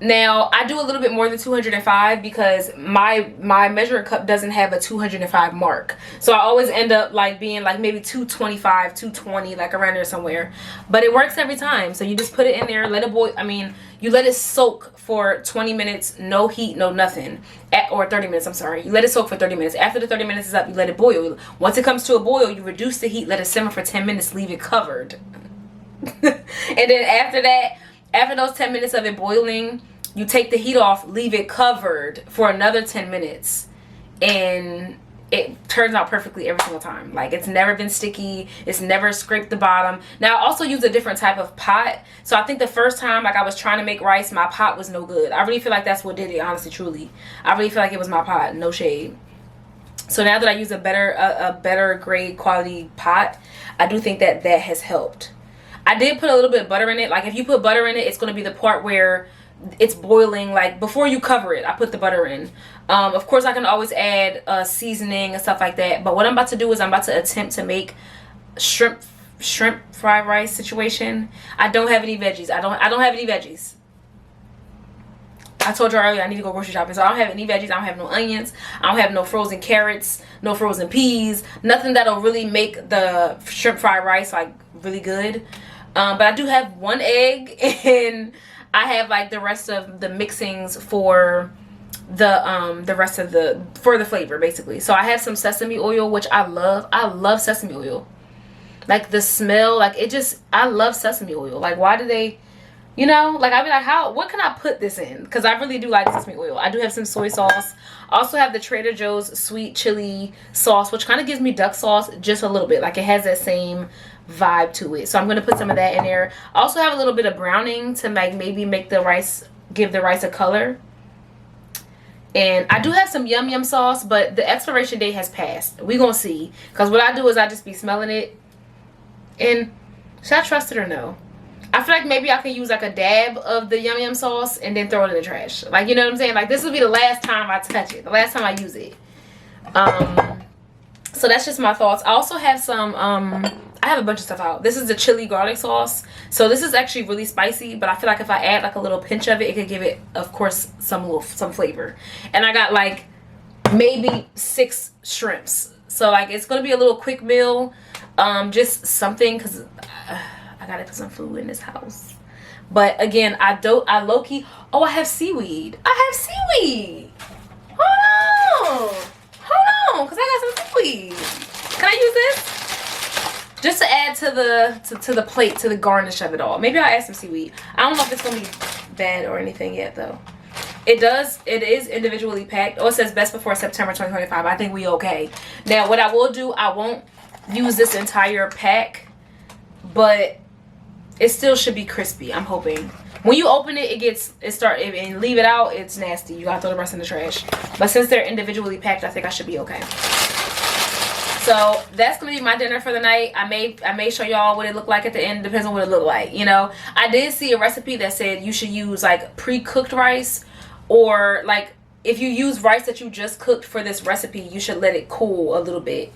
Now, I do a little bit more than 205 because my measuring cup doesn't have a 205 mark. So I always end up like being like maybe 225, 220, like around there somewhere. But it works every time. So you just put it in there, let it boil. I mean, you let it soak for 20 minutes, no heat, no nothing. Or 30 minutes, I'm sorry. You let it soak for 30 minutes. After the 30 minutes is up, you let it boil. Once it comes to a boil, you reduce the heat, let it simmer for 10 minutes, leave it covered. And then after that, after those 10 minutes of it boiling, you take the heat off, leave it covered for another 10 minutes, and it turns out perfectly every single time. Like, it's never been sticky, it's never scraped the bottom. Now, I also use a different type of pot. So I think the first time, like, I was trying to make rice, my pot was no good. I really feel like that's what did it, honestly, truly. I really feel like it was my pot, no shade. So now that I use a better grade quality pot, I do think that that has helped. I did put a little bit of butter in it. Like, if you put butter in it, it's going to be the part where it's boiling, like before you cover it, I put the butter in. Of course I can always add seasoning and stuff like that, but what I'm about to do is I'm about to attempt to make shrimp fried rice situation. I don't have any veggies. I don't have any veggies. I told you earlier I need to go grocery shopping, so I don't have any veggies. I don't have no onions. I don't have no frozen carrots, no frozen peas, nothing that'll really make the shrimp fried rice like really good. But I do have 1 egg, and I have like the rest of the mixings for the rest of for the flavor basically. So I have some sesame oil, which I love sesame oil. Like the smell, like I love sesame oil. Like why do they, you know, like I'd be like, what can I put this in? Because I really do like sesame oil. I do have some soy sauce. I also have the Trader Joe's sweet chili sauce, which kind of gives me duck sauce just a little bit. Like it has that same vibe to it. So I'm going to put some of that in there. I also have a little bit of browning to maybe make the rice, give the rice a color. And I do have some yum yum sauce, but the expiration date has passed. We gonna see. Because what I do is I just be smelling it. And should I trust it or no? I feel like maybe I can use like a dab of the yum yum sauce and then throw it in the trash. Like, you know what I'm saying? Like this will be the last time I touch it. The last time I use it. So that's just my thoughts. I also have some, I have a bunch of stuff out. This is the chili garlic sauce. So this is actually really spicy, but I feel like if I add like a little pinch of it, it could give it, of course, some flavor. And I got like maybe 6 shrimps. So like it's gonna be a little quick meal. Just something, because I gotta put some food in this house. But again, I low-key, I have seaweed. Hold on, because I got some seaweed. Can I use this? Just to add to the plate, to the garnish of it all. Maybe I'll add some seaweed. I don't know if it's gonna be bad or anything yet though. It is individually packed. Oh, it says best before September 2025. I think we okay. Now what I will do, I won't use this entire pack, but it still should be crispy. I'm hoping when you open it, and leave it out, it's nasty. You gotta throw the rest in the trash. But since they're individually packed, I think I should be okay. So that's gonna be my dinner for the night. I may show y'all what it looked like at the end. Depends on what it looked like, you know. I did see a recipe that said you should use like pre-cooked rice, or like if you use rice that you just cooked for this recipe, you should let it cool a little bit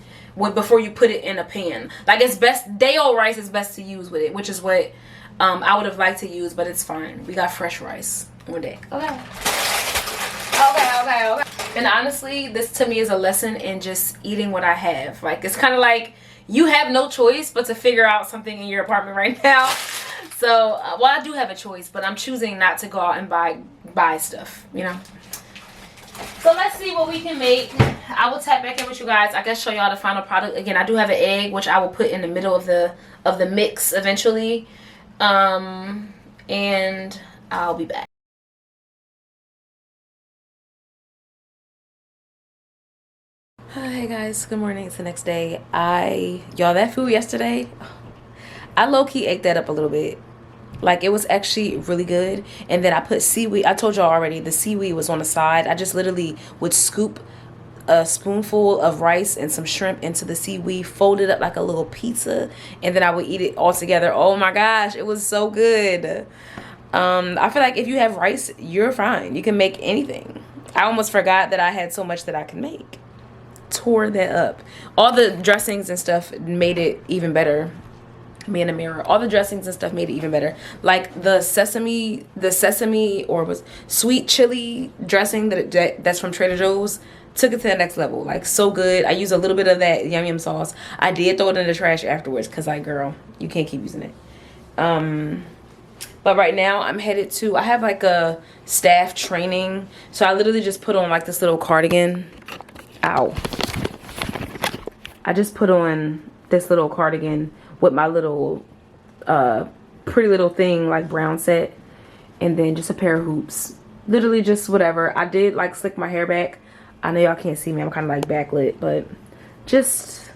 before you put it in a pan. Like it's best, day-old rice is best to use with it, which is what I would have liked to use, but it's fine. We got fresh rice on deck. Okay. And honestly, this to me is a lesson in just eating what I have. Like it's kind of like you have no choice but to figure out something in your apartment right now. So, well, I do have a choice, but I'm choosing not to go out and buy stuff, you know. So let's see what we can make. I will tap back in with you guys. I guess show y'all the final product. Again, I do have an egg, which I will put in the middle of the mix eventually. And I'll be back. Hey guys, good morning. It's the next day. Y'all, that food yesterday, I low-key ate that up a little bit. Like it was actually really good. And then I put seaweed. I told y'all already, the seaweed was on the side. I just literally would scoop a spoonful of rice and some shrimp into the seaweed, fold it up like a little pizza, and then I would eat it all together. Oh my gosh, it was so good. I feel like if you have rice, you're fine. You can make anything. I almost forgot that I had so much that I can make. Tore that up. All the dressings and stuff made it even better. Me in the mirror. All the dressings and stuff made it even better. Like the sesame or was sweet chili dressing that's from Trader Joe's took it to the next level. Like so good. I used a little bit of that yum yum sauce. I did throw it in the trash afterwards because like, girl, you can't keep using it. But right now I'm headed to, I have like a staff training, so I literally just put on like this little cardigan. Ow. I just put on this little cardigan with my little pretty little thing like brown set, and then just a pair of hoops. Literally just whatever. I did like slick my hair back. I know y'all can't see me, I'm kind of like backlit, but just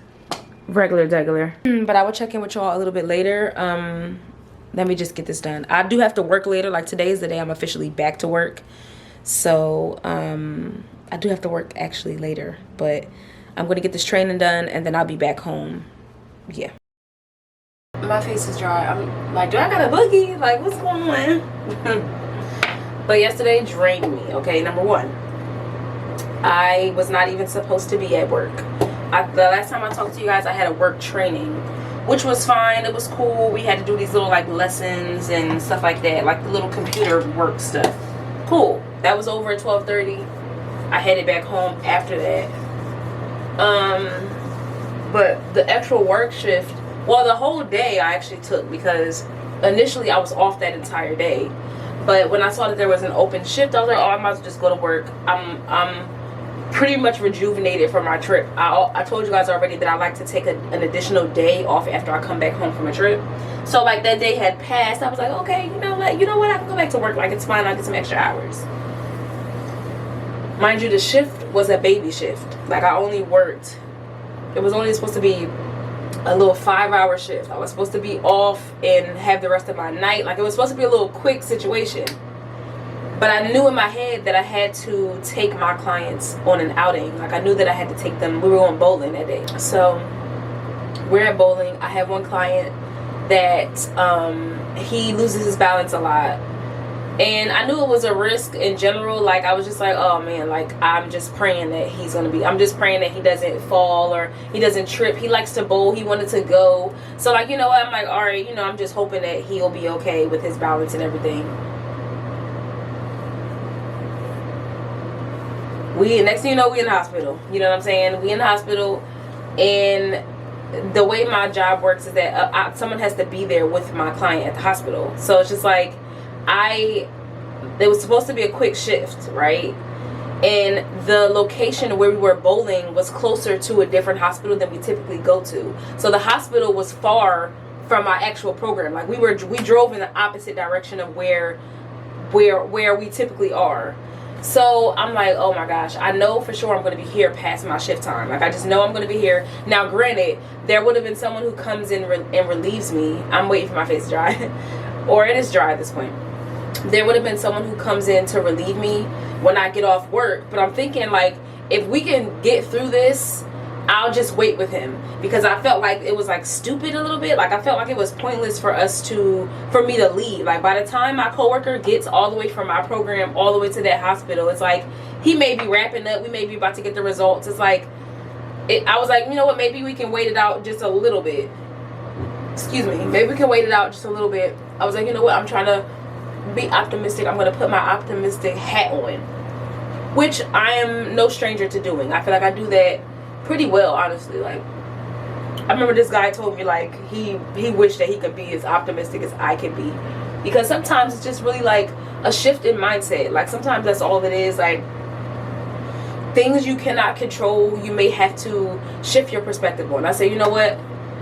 regular degular. But I will check in with y'all a little bit later. Let me just get this done. I do have to work later. Like today is the day I'm officially back to work, so I do have to work actually later, but I'm gonna get this training done and then I'll be back home. Yeah. My face is dry. I'm like, do I got a boogie? Like, what's going on? But yesterday drained me. Okay, number one, I was not even supposed to be at work. The last time I talked to you guys, I had a work training, which was fine. It was cool. We had to do these little like lessons and stuff like that, like the little computer work stuff. Cool. That was over at 12:30. I headed back home after that. But the actual work shift, well, the whole day I actually took, because initially I was off that entire day. But when I saw that there was an open shift, I was like, oh, I might as well just go to work. I'm pretty much rejuvenated from my trip. I told you guys already that I like to take an additional day off after I come back home from a trip. So like that day had passed. I was like, okay, you know what, I can go back to work. Like, it's fine. I'll get some extra hours. Mind you, the shift was a baby shift. Like, I only worked, it was only supposed to be a little 5-hour shift. I was supposed to be off and have the rest of my night. Like, it was supposed to be a little quick situation. But I knew in my head that I had to take my clients on an outing. Like, I knew that I had to take them. We were going bowling that day. So we're at bowling. I have one client that he loses his balance a lot. And I knew it was a risk in general. Like, I was just like, oh man, like, I'm just praying that he's gonna be, I'm just praying that he doesn't fall or he doesn't trip. He likes to bowl. He wanted to go. So like, you know what, I'm like, all right, I'm just hoping that he'll be okay with his balance and everything. Next thing you know, we in the hospital. You know what I'm saying? We in the hospital, and the way my job works is that someone has to be there with my client at the hospital. So it's just like, it was supposed to be a quick shift, right? And the location where we were bowling was closer to a different hospital than we typically go to. So the hospital was far from our actual program. Like, we drove in the opposite direction of where we typically are. So I'm like, oh my gosh, I know for sure I'm going to be here past my shift time. Like, I just know I'm going to be here. Now, granted, there would have been someone who comes in and relieves me. I'm waiting for my face to dry. Or it is dry at this point. There would have been someone who comes in to relieve me when I get off work. But I'm thinking, like, if we can get through this, I'll just wait with him. Because I felt like it was like stupid a little bit. Like, I felt like it was pointless for me to leave. Like, by the time my coworker gets all the way from my program all the way to that hospital, it's like, he may be wrapping up. We may be about to get the results. It's like, I was like, you know what, maybe we can wait it out just a little bit. Excuse me. Maybe we can wait it out just a little bit. I was like, you know what, I'm trying to be optimistic. I'm going to put my optimistic hat on, which I am no stranger to doing. I feel like I do that pretty well, honestly. Like, I remember this guy told me, like, he wished that he could be as optimistic as I can be, because sometimes it's just really like a shift in mindset. Like, sometimes that's all it is. Like, things you cannot control, you may have to shift your perspective on. I say, you know what,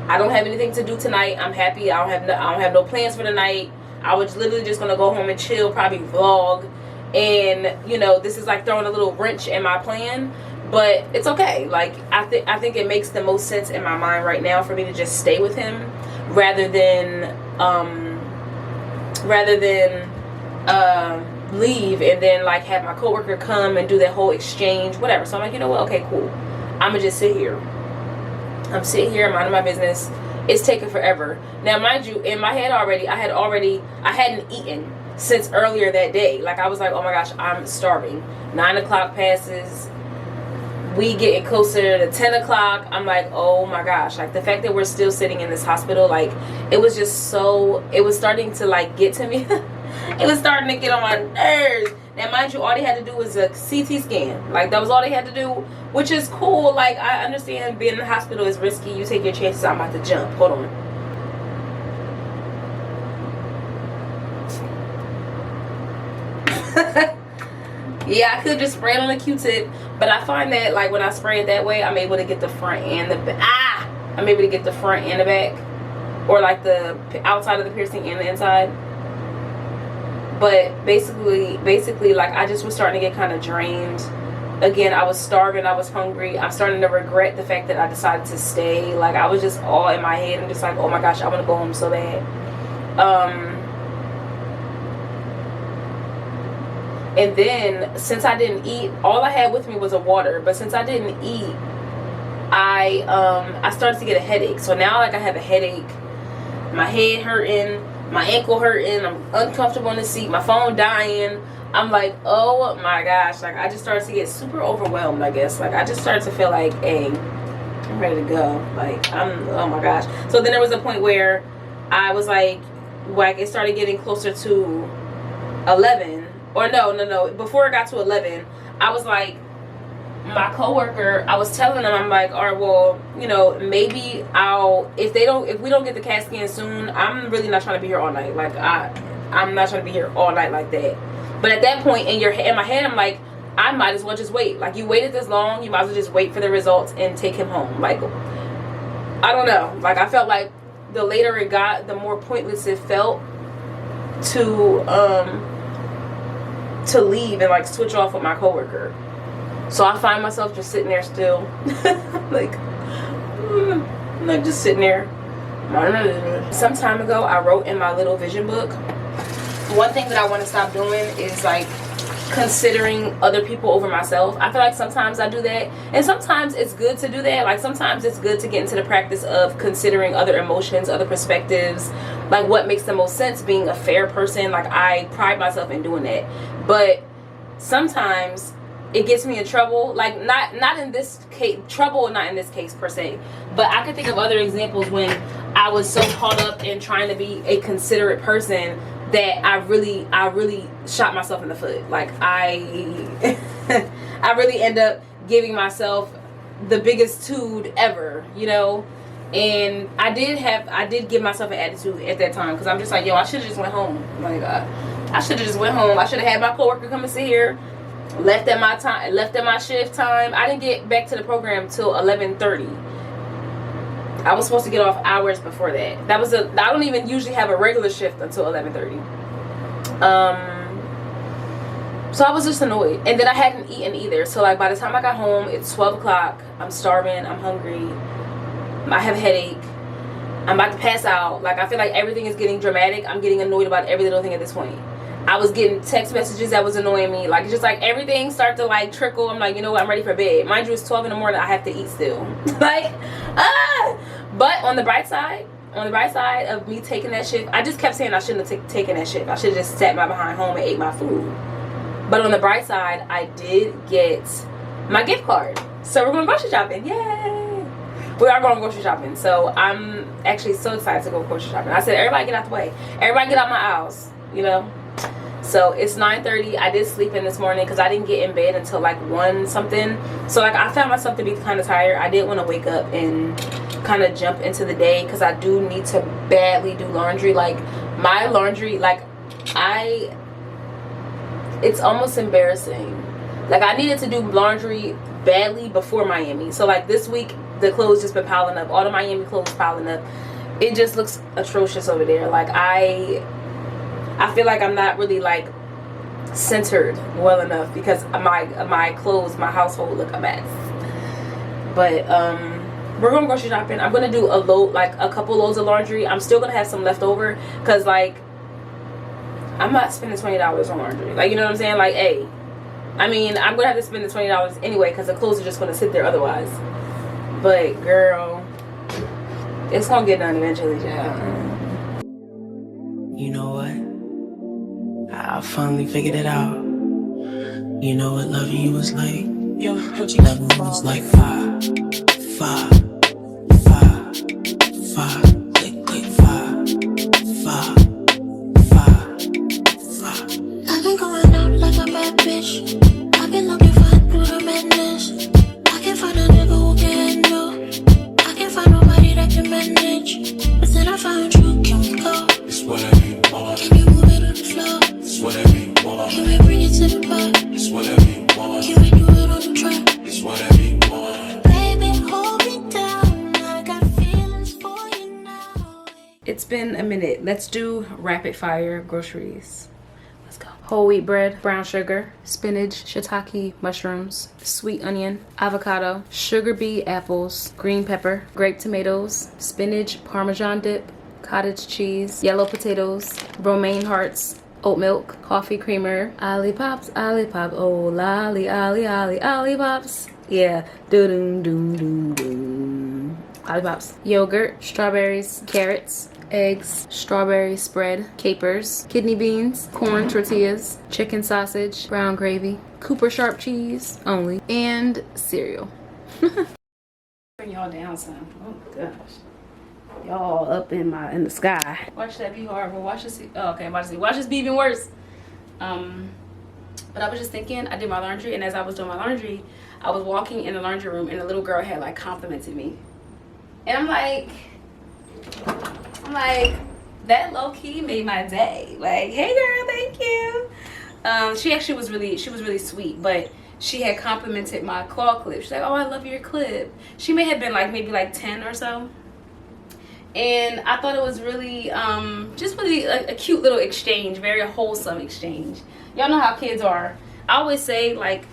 I don't have anything to do tonight. I'm happy. I don't have no plans for the night. I was literally just gonna go home and chill, probably vlog, and this is like throwing a little wrench in my plan, but it's okay. Like, I think it makes the most sense in my mind right now for me to just stay with him rather than leave and then like have my coworker come and do that whole exchange, whatever. So I'm like, you know what? Okay, cool. I'm gonna just sit here. I'm sitting here, minding my business. It's taking forever. Now, mind you, in my head already, I hadn't eaten since earlier that day. Like, I was like, oh my gosh, I'm starving. 9 o'clock passes. We getting closer to 10 o'clock. I'm like, oh my gosh. Like, the fact that we're still sitting in this hospital, like, it was just so, it was starting to like get to me. It was starting to get on my nerves. Now, mind you, all they had to do was a CT scan. Like, that was all they had to do, which is cool. Like, I understand being in the hospital is risky. You take your chances. I'm about to jump. Hold on. Yeah, I could just spray it on a Q-tip, but I find that, like, when I spray it that way, I'm able to get the front and the back. I'm able to get the front and the back, or like the outside of the piercing and the inside. But basically, like, I just was starting to get kind of drained. Again, I was starving. I was hungry. I'm starting to regret the fact that I decided to stay. Like, I was just all in my head. I'm just like, oh my gosh, I want to go home so bad. And then, since I didn't eat, all I had with me was a water. But since I didn't eat, I started to get a headache. So now, like, I have a headache. My head hurting. My ankle hurting. I'm uncomfortable in the seat. My phone dying. I'm like, oh my gosh, like I just started to get super overwhelmed, I guess. Like I just started to feel like, hey, I'm ready to go. Like oh my gosh. So then there was a point where I was like it started getting closer to 11, or no, before it got to 11, I was like, my coworker, I was telling them, I'm like, all right, well, you know, maybe if we don't get the CAT scan soon, I'm really not trying to be here all night. Like I'm not trying to be here all night like that. But at that point in my head, I'm like, I might as well just wait. Like, you waited this long, you might as well just wait for the results and take him home. Like, I don't know. Like, I felt like the later it got, the more pointless it felt to leave and like switch off with my coworker. So I find myself just sitting there still, like just sitting there. Some time ago, I wrote in my little vision book, one thing that I want to stop doing is like considering other people over myself. I feel like sometimes I do that, and sometimes it's good to do that. Like sometimes it's good to get into the practice of considering other emotions, other perspectives, like what makes the most sense, being a fair person. Like I pride myself in doing that, but sometimes it gets me in trouble. Like not in this case, not in this case per se, but I could think of other examples when I was so caught up in trying to be a considerate person that I really shot myself in the foot. Like I really end up giving myself the biggest tood ever, you know. And I did give myself an attitude at that time, because I'm just like, yo, I should have just went home. Like I should have just went home. I should have had my coworker come and sit here. Left at my shift time. I didn't get back to the program till 11:30. I was supposed to get off hours before that. I don't even usually have a regular shift until 11:30. So I was just annoyed, and then I hadn't eaten either. So like by the time I got home, it's 12 o'clock. I'm starving. I'm hungry. I have a headache. I'm about to pass out. Like I feel like everything is getting dramatic. I'm getting annoyed about every little thing at this point. I was getting text messages that was annoying me. Like, just like everything started to like trickle. I'm like, you know what, I'm ready for bed. Mind you, it's 12 in the morning. I have to eat still. Like, but on the bright side of me taking that shift, I just kept saying I shouldn't have taken that shift. I should have just sat my behind home and ate my food. But on the bright side, I did get my gift card. So we're going grocery shopping. Yay! We are going grocery shopping. So I'm actually so excited to go grocery shopping. I said, everybody get out the way. Everybody get out my aisles, you know? So it's 9:30. I did sleep in this morning because I didn't get in bed until like 1 something. So like I found myself to be kind of tired. I didn't want to wake up and kind of jump into the day, because I do need to badly do laundry. Like my laundry, like it's almost embarrassing. Like I needed to do laundry badly before Miami. So like this week the clothes just been piling up. All the Miami clothes piling up. It just looks atrocious over there. Like I feel like I'm not really like centered well enough, because my clothes, my household look a mess. But we're going grocery shopping. I'm gonna do a couple loads of laundry. I'm still gonna have some left over, because like I'm not spending $20 on laundry. Like, you know what I'm saying? Like, hey, I mean, I'm gonna have to spend the $20 anyway, because the clothes are just gonna sit there otherwise. But girl, it's gonna get done eventually, child. You know what? I finally figured it out. You know what loving you was like? Yo, loving you was like five, click, click, five. I've been going out like a bad bitch. I've been looking for through the madness. I can't find a nigga who can handle. I can't find nobody that can manage. But then I found you, can we go? It's whatever you want. Can you move it on the floor? It's whatever you want. Can we bring it to the bar? It's whatever you want. Can we do it on the track? It's whatever you want. Baby, hold me down. I got feelings for you now. It's been a minute. Let's do rapid fire groceries. Let's go. Whole wheat bread, brown sugar, spinach, shiitake, mushrooms, sweet onion, avocado, sugar beet apples, green pepper, grape tomatoes, spinach, parmesan dip, cottage cheese, yellow potatoes, romaine hearts, oat milk, coffee creamer, ollipops, ollipop, oh lolly, ollie, ollie, ollipops. Yeah, doom doom doom doom. lollipops, yogurt, strawberries, carrots, eggs, strawberry spread, capers, kidney beans, corn tortillas, chicken sausage, brown gravy, Cooper Sharp cheese only, and cereal. Bring y'all down some. Oh gosh. Y'all up in the sky. Watch that be horrible. Watch this. Oh, okay, I'm about to see. Watch this be even worse. But I was just thinking, I did my laundry, and as I was doing my laundry, I was walking in the laundry room, and the little girl had like complimented me, and I'm like, that low key made my day. Like, hey girl, thank you. She actually was really sweet, but she had complimented my claw clip. She's like, oh, I love your clip. She may have been like maybe like 10 or so. And I thought it was really just really a cute little exchange, very wholesome exchange. Y'all know how kids are. I always say, like,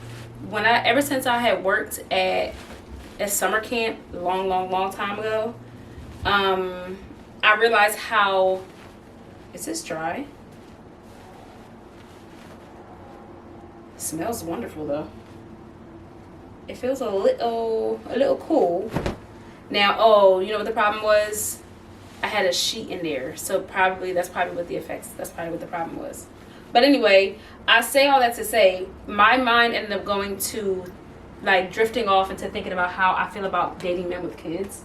ever since I had worked at a summer camp long time ago, I realized how, is this dry? It smells wonderful though. It feels a little cool. Now, oh, you know what the problem was? I had a sheet in there, so that's probably what the problem was. But anyway, I say all that to say, my mind ended up going to, like, drifting off into thinking about how I feel about dating men with kids.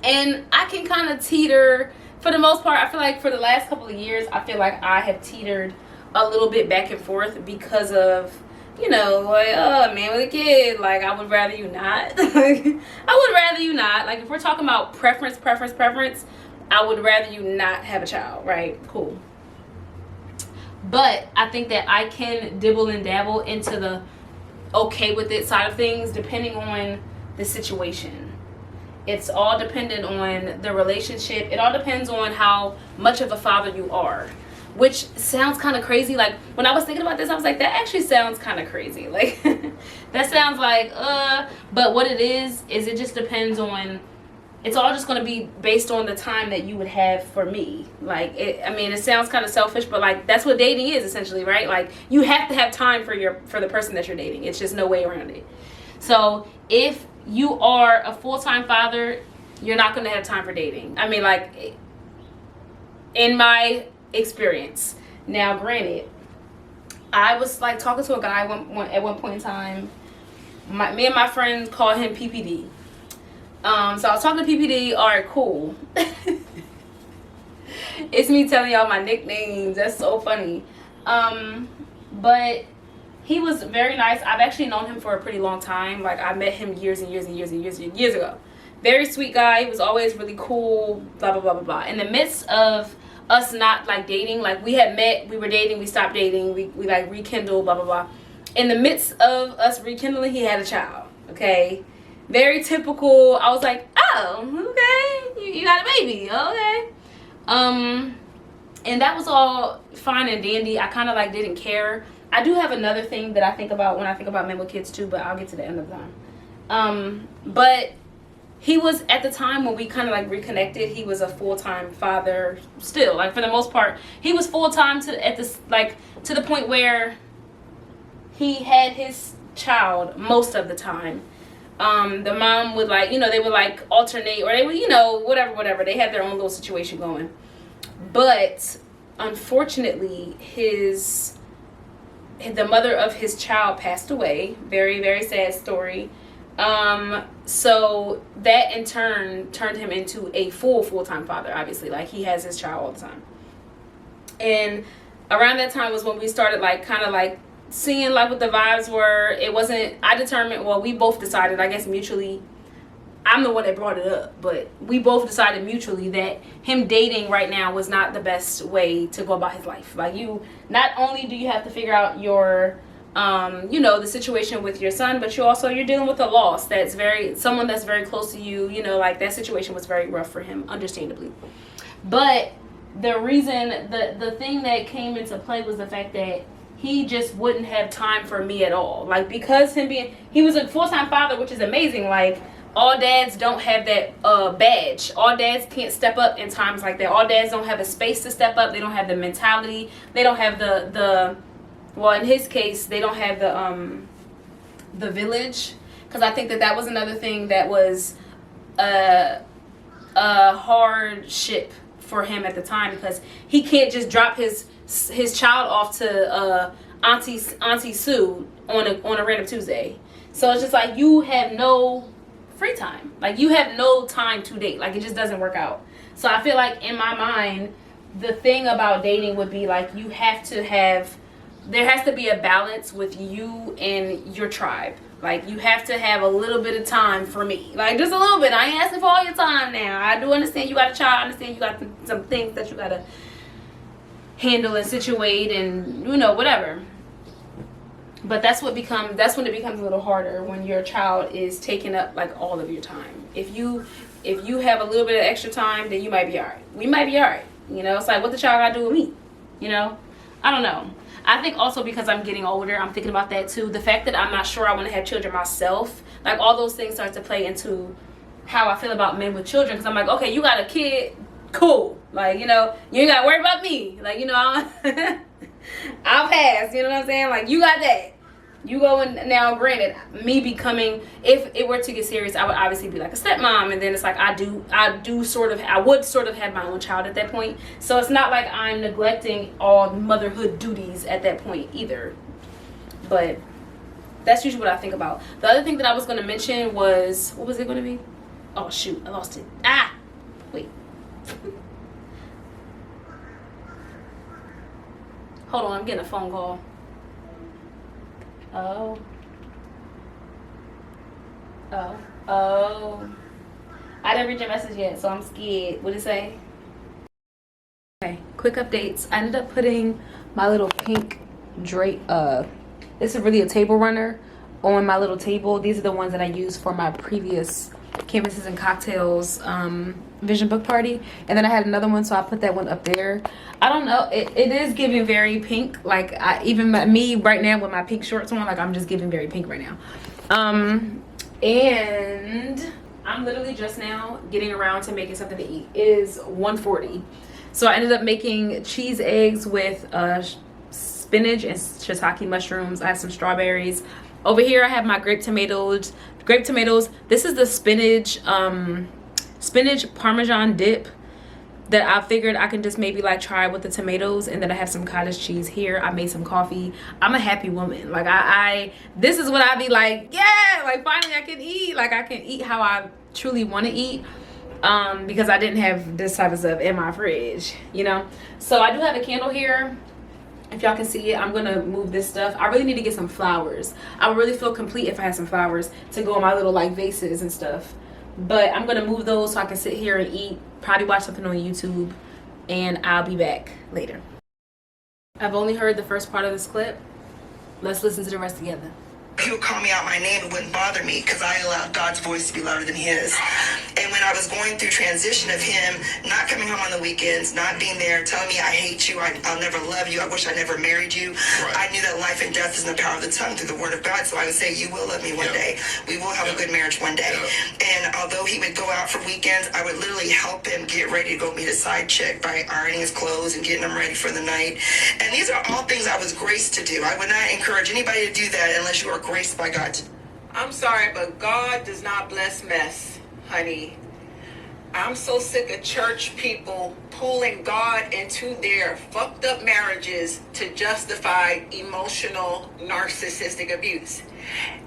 And I can kind of teeter, for the most part. I feel like for the last couple of years, I feel like I have teetered a little bit back and forth because of, you know, like, oh, man with a kid, like, I would rather you not. I would rather you not. Like, if we're talking about preference, I would rather you not have a child, right? Cool. But I think that I can dibble and dabble into the okay with it side of things depending on the situation. It's all dependent on the relationship. It all depends on how much of a father you are. Which sounds kind of crazy. Like, when I was thinking about this, I was like, that actually sounds kind of crazy. Like, that sounds like, but what it is it just depends on, it's all just going to be based on the time that you would have for me. Like, it sounds kind of selfish, but, like, that's what dating is, essentially, right? Like, you have to have time for the person that you're dating. It's just no way around it. So, if you are a full-time father, you're not going to have time for dating. I mean, like, in my experience. Now, granted, I was like talking to a guy at one point in time. Me and my friend called him PPD. So I was talking to PPD. All right, cool. It's me telling y'all my nicknames. That's so funny. But he was very nice. I've actually known him for a pretty long time. Like, I met him years ago. Very sweet guy. He was always really cool. Blah blah blah blah blah. In the midst of us not like dating, like, we had met, we were dating, we stopped dating, we like rekindled, blah blah blah. In the midst of us rekindling, he had a child. Okay, very typical. I was like, oh, okay, you got a baby, okay. And that was all fine and dandy. I kind of like didn't care. I do have another thing that I think about when I think about men with kids too, but I'll get to the end of the time. But he was, at the time when we kind of like reconnected, he was a full-time father still. Like, for the most part, he was full-time to the point where he had his child most of the time. The mom would, like, you know, they would like alternate, or they would, you know, whatever. They had their own little situation going. But unfortunately, the mother of his child passed away. Very, very sad story. So that in turn turned him into a full-time father, obviously. Like, he has his child all the time. And around that time was when we started, like, kind of like seeing like what the vibes were. It wasn't, we both decided, I guess mutually, I'm the one that brought it up, but we both decided mutually that him dating right now was not the best way to go about his life. Like, not only do you have to figure out your you know, the situation with your son, but you're dealing with a loss someone that's very close to you. You know, like, that situation was very rough for him, understandably. But the reason, the thing that came into play was the fact that he just wouldn't have time for me at all. Like, because he was a full-time father, which is amazing. Like, all dads don't have that badge. All dads can't step up in times like that. All dads don't have a space to step up. They don't have the mentality. They don't have well, in his case, they don't have the village. Because I think that was another thing that was a hardship for him at the time, because he can't just drop his child off to Auntie Sue on a random Tuesday. So it's just like you have no free time. Like you have no time to date. Like it just doesn't work out. So I feel like in my mind, the thing about dating would be like there has to be a balance with you and your tribe. Like you have to have a little bit of time for me, like just a little bit. I ain't asking for all your time now. I do understand you got a child. I understand you got some things that you gotta handle and situate and whatever. But that's when it becomes a little harder, when your child is taking up like all of your time. If you have a little bit of extra time, then you might be alright. We might be alright. It's like, what the child gotta do with me? I don't know. I think also because I'm getting older, I'm thinking about that too. The fact that I'm not sure I want to have children myself, like all those things start to play into how I feel about men with children. Because I'm like, okay, you got a kid, cool. Like, you ain't got to worry about me. Like, I'll pass. You know what I'm saying? Like, you got that. You go in now. Granted, me becoming, if it were to get serious, I would obviously be like a stepmom, and then it's like I would sort of have my own child at that point. So it's not like I'm neglecting all motherhood duties at that point either. But that's usually what I think about. The other thing that I was going to mention was, what was it going to be? Oh shoot, I lost it. Wait. Hold on, I'm getting a phone call. Oh. I didn't read your message yet, so I'm scared. What'd it say? Okay, quick updates. I ended up putting my little pink drape, this is really a table runner, on my little table. These are the ones that I used for my previous Canvases and Cocktails vision book party, and then I had another one, so I put that one up there. I don't know, it is giving very pink. Like me right now with my pink shorts on, like I'm just giving very pink right now. And I'm literally just now getting around to making something to eat. It is 1:40, so I ended up making cheese eggs with spinach and shiitake mushrooms. I have some strawberries. Over here I have my grape tomatoes. This is the spinach parmesan dip that I figured I can just maybe like try with the tomatoes. And then I have some cottage cheese here. I made some coffee. I'm a happy woman. Like this is what I be like, yeah, like finally I can eat. Like I can eat how I truly want to eat, because I didn't have this type of stuff in my fridge, So I do have a candle here. If y'all can see it, I'm gonna move this stuff. I really need to get some flowers. I would really feel complete if I had some flowers to go in my little like vases and stuff. But I'm gonna move those so I can sit here and eat, probably watch something on YouTube, and I'll be back later. I've only heard the first part of this clip. Let's listen to the rest together. He would call me out my name. It wouldn't bother me because I allowed God's voice to be louder than his. And when I was going through transition of him not coming home on the weekends, not being there, telling me I hate you, I'll never love you, I wish I never married you, right. I knew that life and death is in the power of the tongue through the word of God. So I would say, you will love me one day. We will have a good marriage one day. And although he would go out for weekends, I would literally help him get ready to go meet a side chick by ironing his clothes and getting him ready for the night. And these are all things I was graced to do. I would not encourage anybody to do that unless you are graced by God to do. I'm sorry, but God does not bless mess, honey. I'm so sick of church people pulling God into their fucked up marriages to justify emotional narcissistic abuse.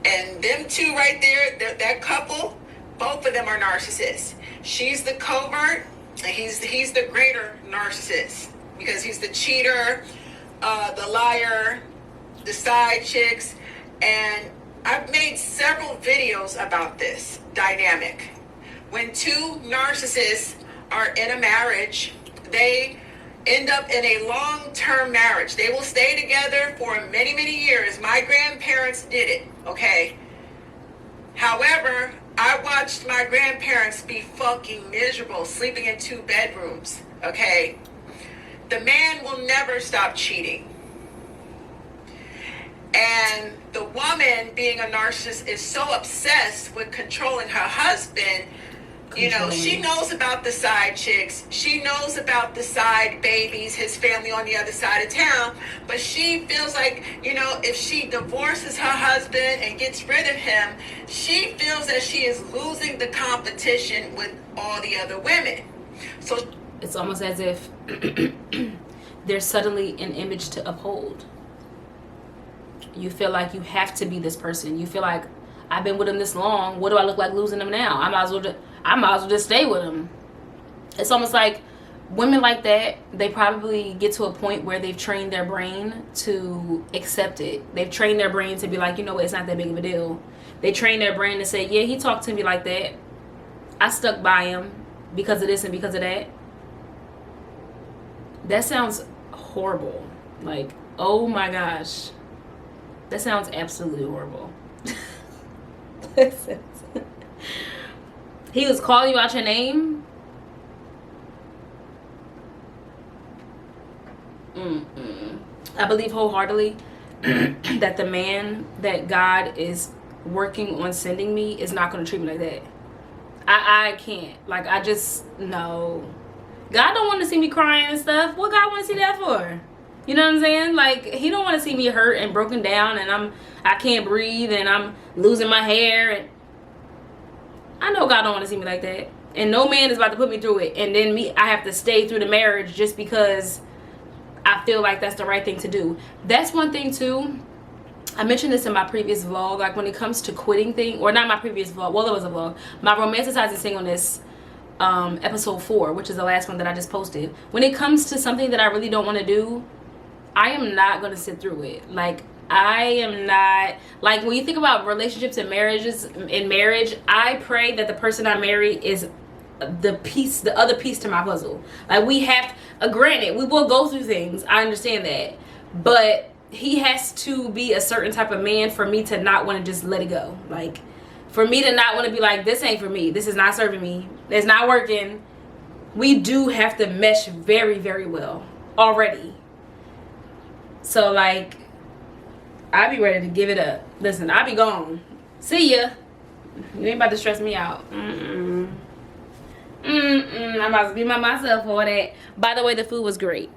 And them two right there, that couple, both of them are narcissists. She's the covert, and he's the greater narcissist because he's the cheater, the liar, the side chicks, and I've made several videos about this dynamic. When two narcissists are in a marriage, they end up in a long-term marriage. They will stay together for many, many years. My grandparents did it, okay? However, I watched my grandparents be fucking miserable, sleeping in 2 bedrooms, okay? The man will never stop cheating. And the woman, being a narcissist, is so obsessed with controlling her husband You know, she knows about the side chicks. She knows about the side babies, his family on the other side of town. But she feels like, you know, if she divorces her husband and gets rid of him, she feels that she is losing the competition with all the other women. So it's almost as if there's suddenly an image to uphold. You feel like you have to be this person. You feel like, I've been with him this long. What do I look like losing him now? I might as well just stay with him. It's almost like women like that, they probably get to a point where they've trained their brain to accept it. They've trained their brain to be like, you know what, it's not that big of a deal. They train their brain to say, yeah, he talked to me like that. I stuck by him because of this and because of that. That sounds horrible. Like, oh my gosh. That sounds absolutely horrible. Listen. He was calling you out your name? I believe wholeheartedly that the man that God is working on sending me is not going to treat me like that. I can't. Like, I just, no. God don't want to see me crying and stuff. What God want to see that for? You know what I'm saying? Like, he don't want to see me hurt and broken down and I can't breathe and I'm losing my hair. And I know God don't want to see me like that. And no man is about to put me through it. And then I have to stay through the marriage just because I feel like that's the right thing to do. That's one thing too. I mentioned this in my previous vlog. Like, when it comes to quitting thing, or not my previous vlog. Well, it was a vlog. My romanticizing singleness episode 4, which is the last one that I just posted. When it comes to something that I really don't want to do, I am not going to sit through it. Like, I am not, like, when you think about relationships and marriages, in marriage, I pray that the person I marry is the other piece to my puzzle. Like, we have, granted, we will go through things. I understand that. But he has to be a certain type of man for me to not want to just let it go. Like, for me to not want to be like, this ain't for me. This is not serving me. It's not working. We do have to mesh very, very well already. So, like, I be ready to give it up. Listen, I be gone. See ya. You ain't about to stress me out. I'm about to be by myself for that. By the way, the food was great.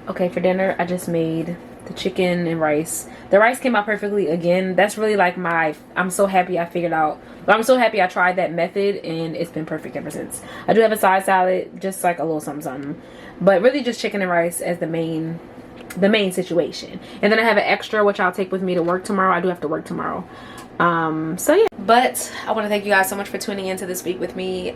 Okay, for dinner, I just made the chicken and rice. The rice came out perfectly again. That's really like I'm so happy I figured out. I'm so happy I tried that method and it's been perfect ever since. I do have a side salad, just like a little something. But really just chicken and rice as the main situation. And then I have an extra which I'll take with me to work tomorrow. I do have to work tomorrow. So yeah, but I want to thank you guys so much for tuning into this week with me.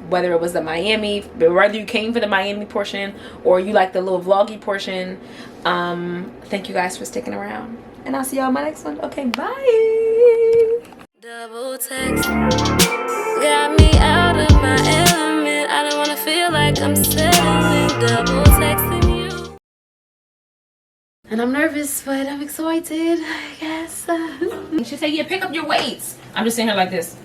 Whether it was the Miami, whether you came for the Miami portion or you like the little vloggy portion, thank you guys for sticking around, and I'll see y'all in my next one. Okay, bye. Double text got me out of my element. I don't wanna feel like I'm settling. Double texting you. And I'm nervous, but I'm excited, I guess. You should say, yeah, pick up your weights. I'm just sitting here like this.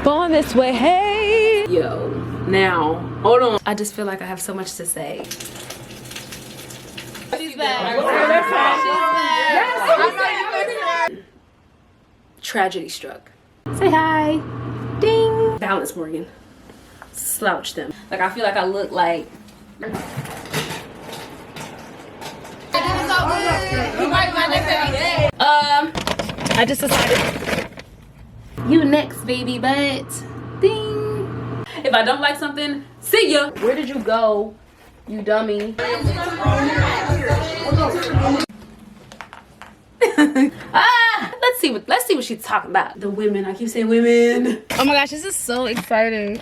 Going this way, hey. Yo, now, hold on. I just feel like I have so much to say. She's back. Tragedy struck. Say hi. Ding. Balance, Morgan. Slouch them. Like, I feel like I look like I just decided you next, baby, but ding. If I don't like something, see ya. Where did you go, you dummy? Let's see what she's talking about. The women, I keep saying women. Oh my gosh, this is so exciting.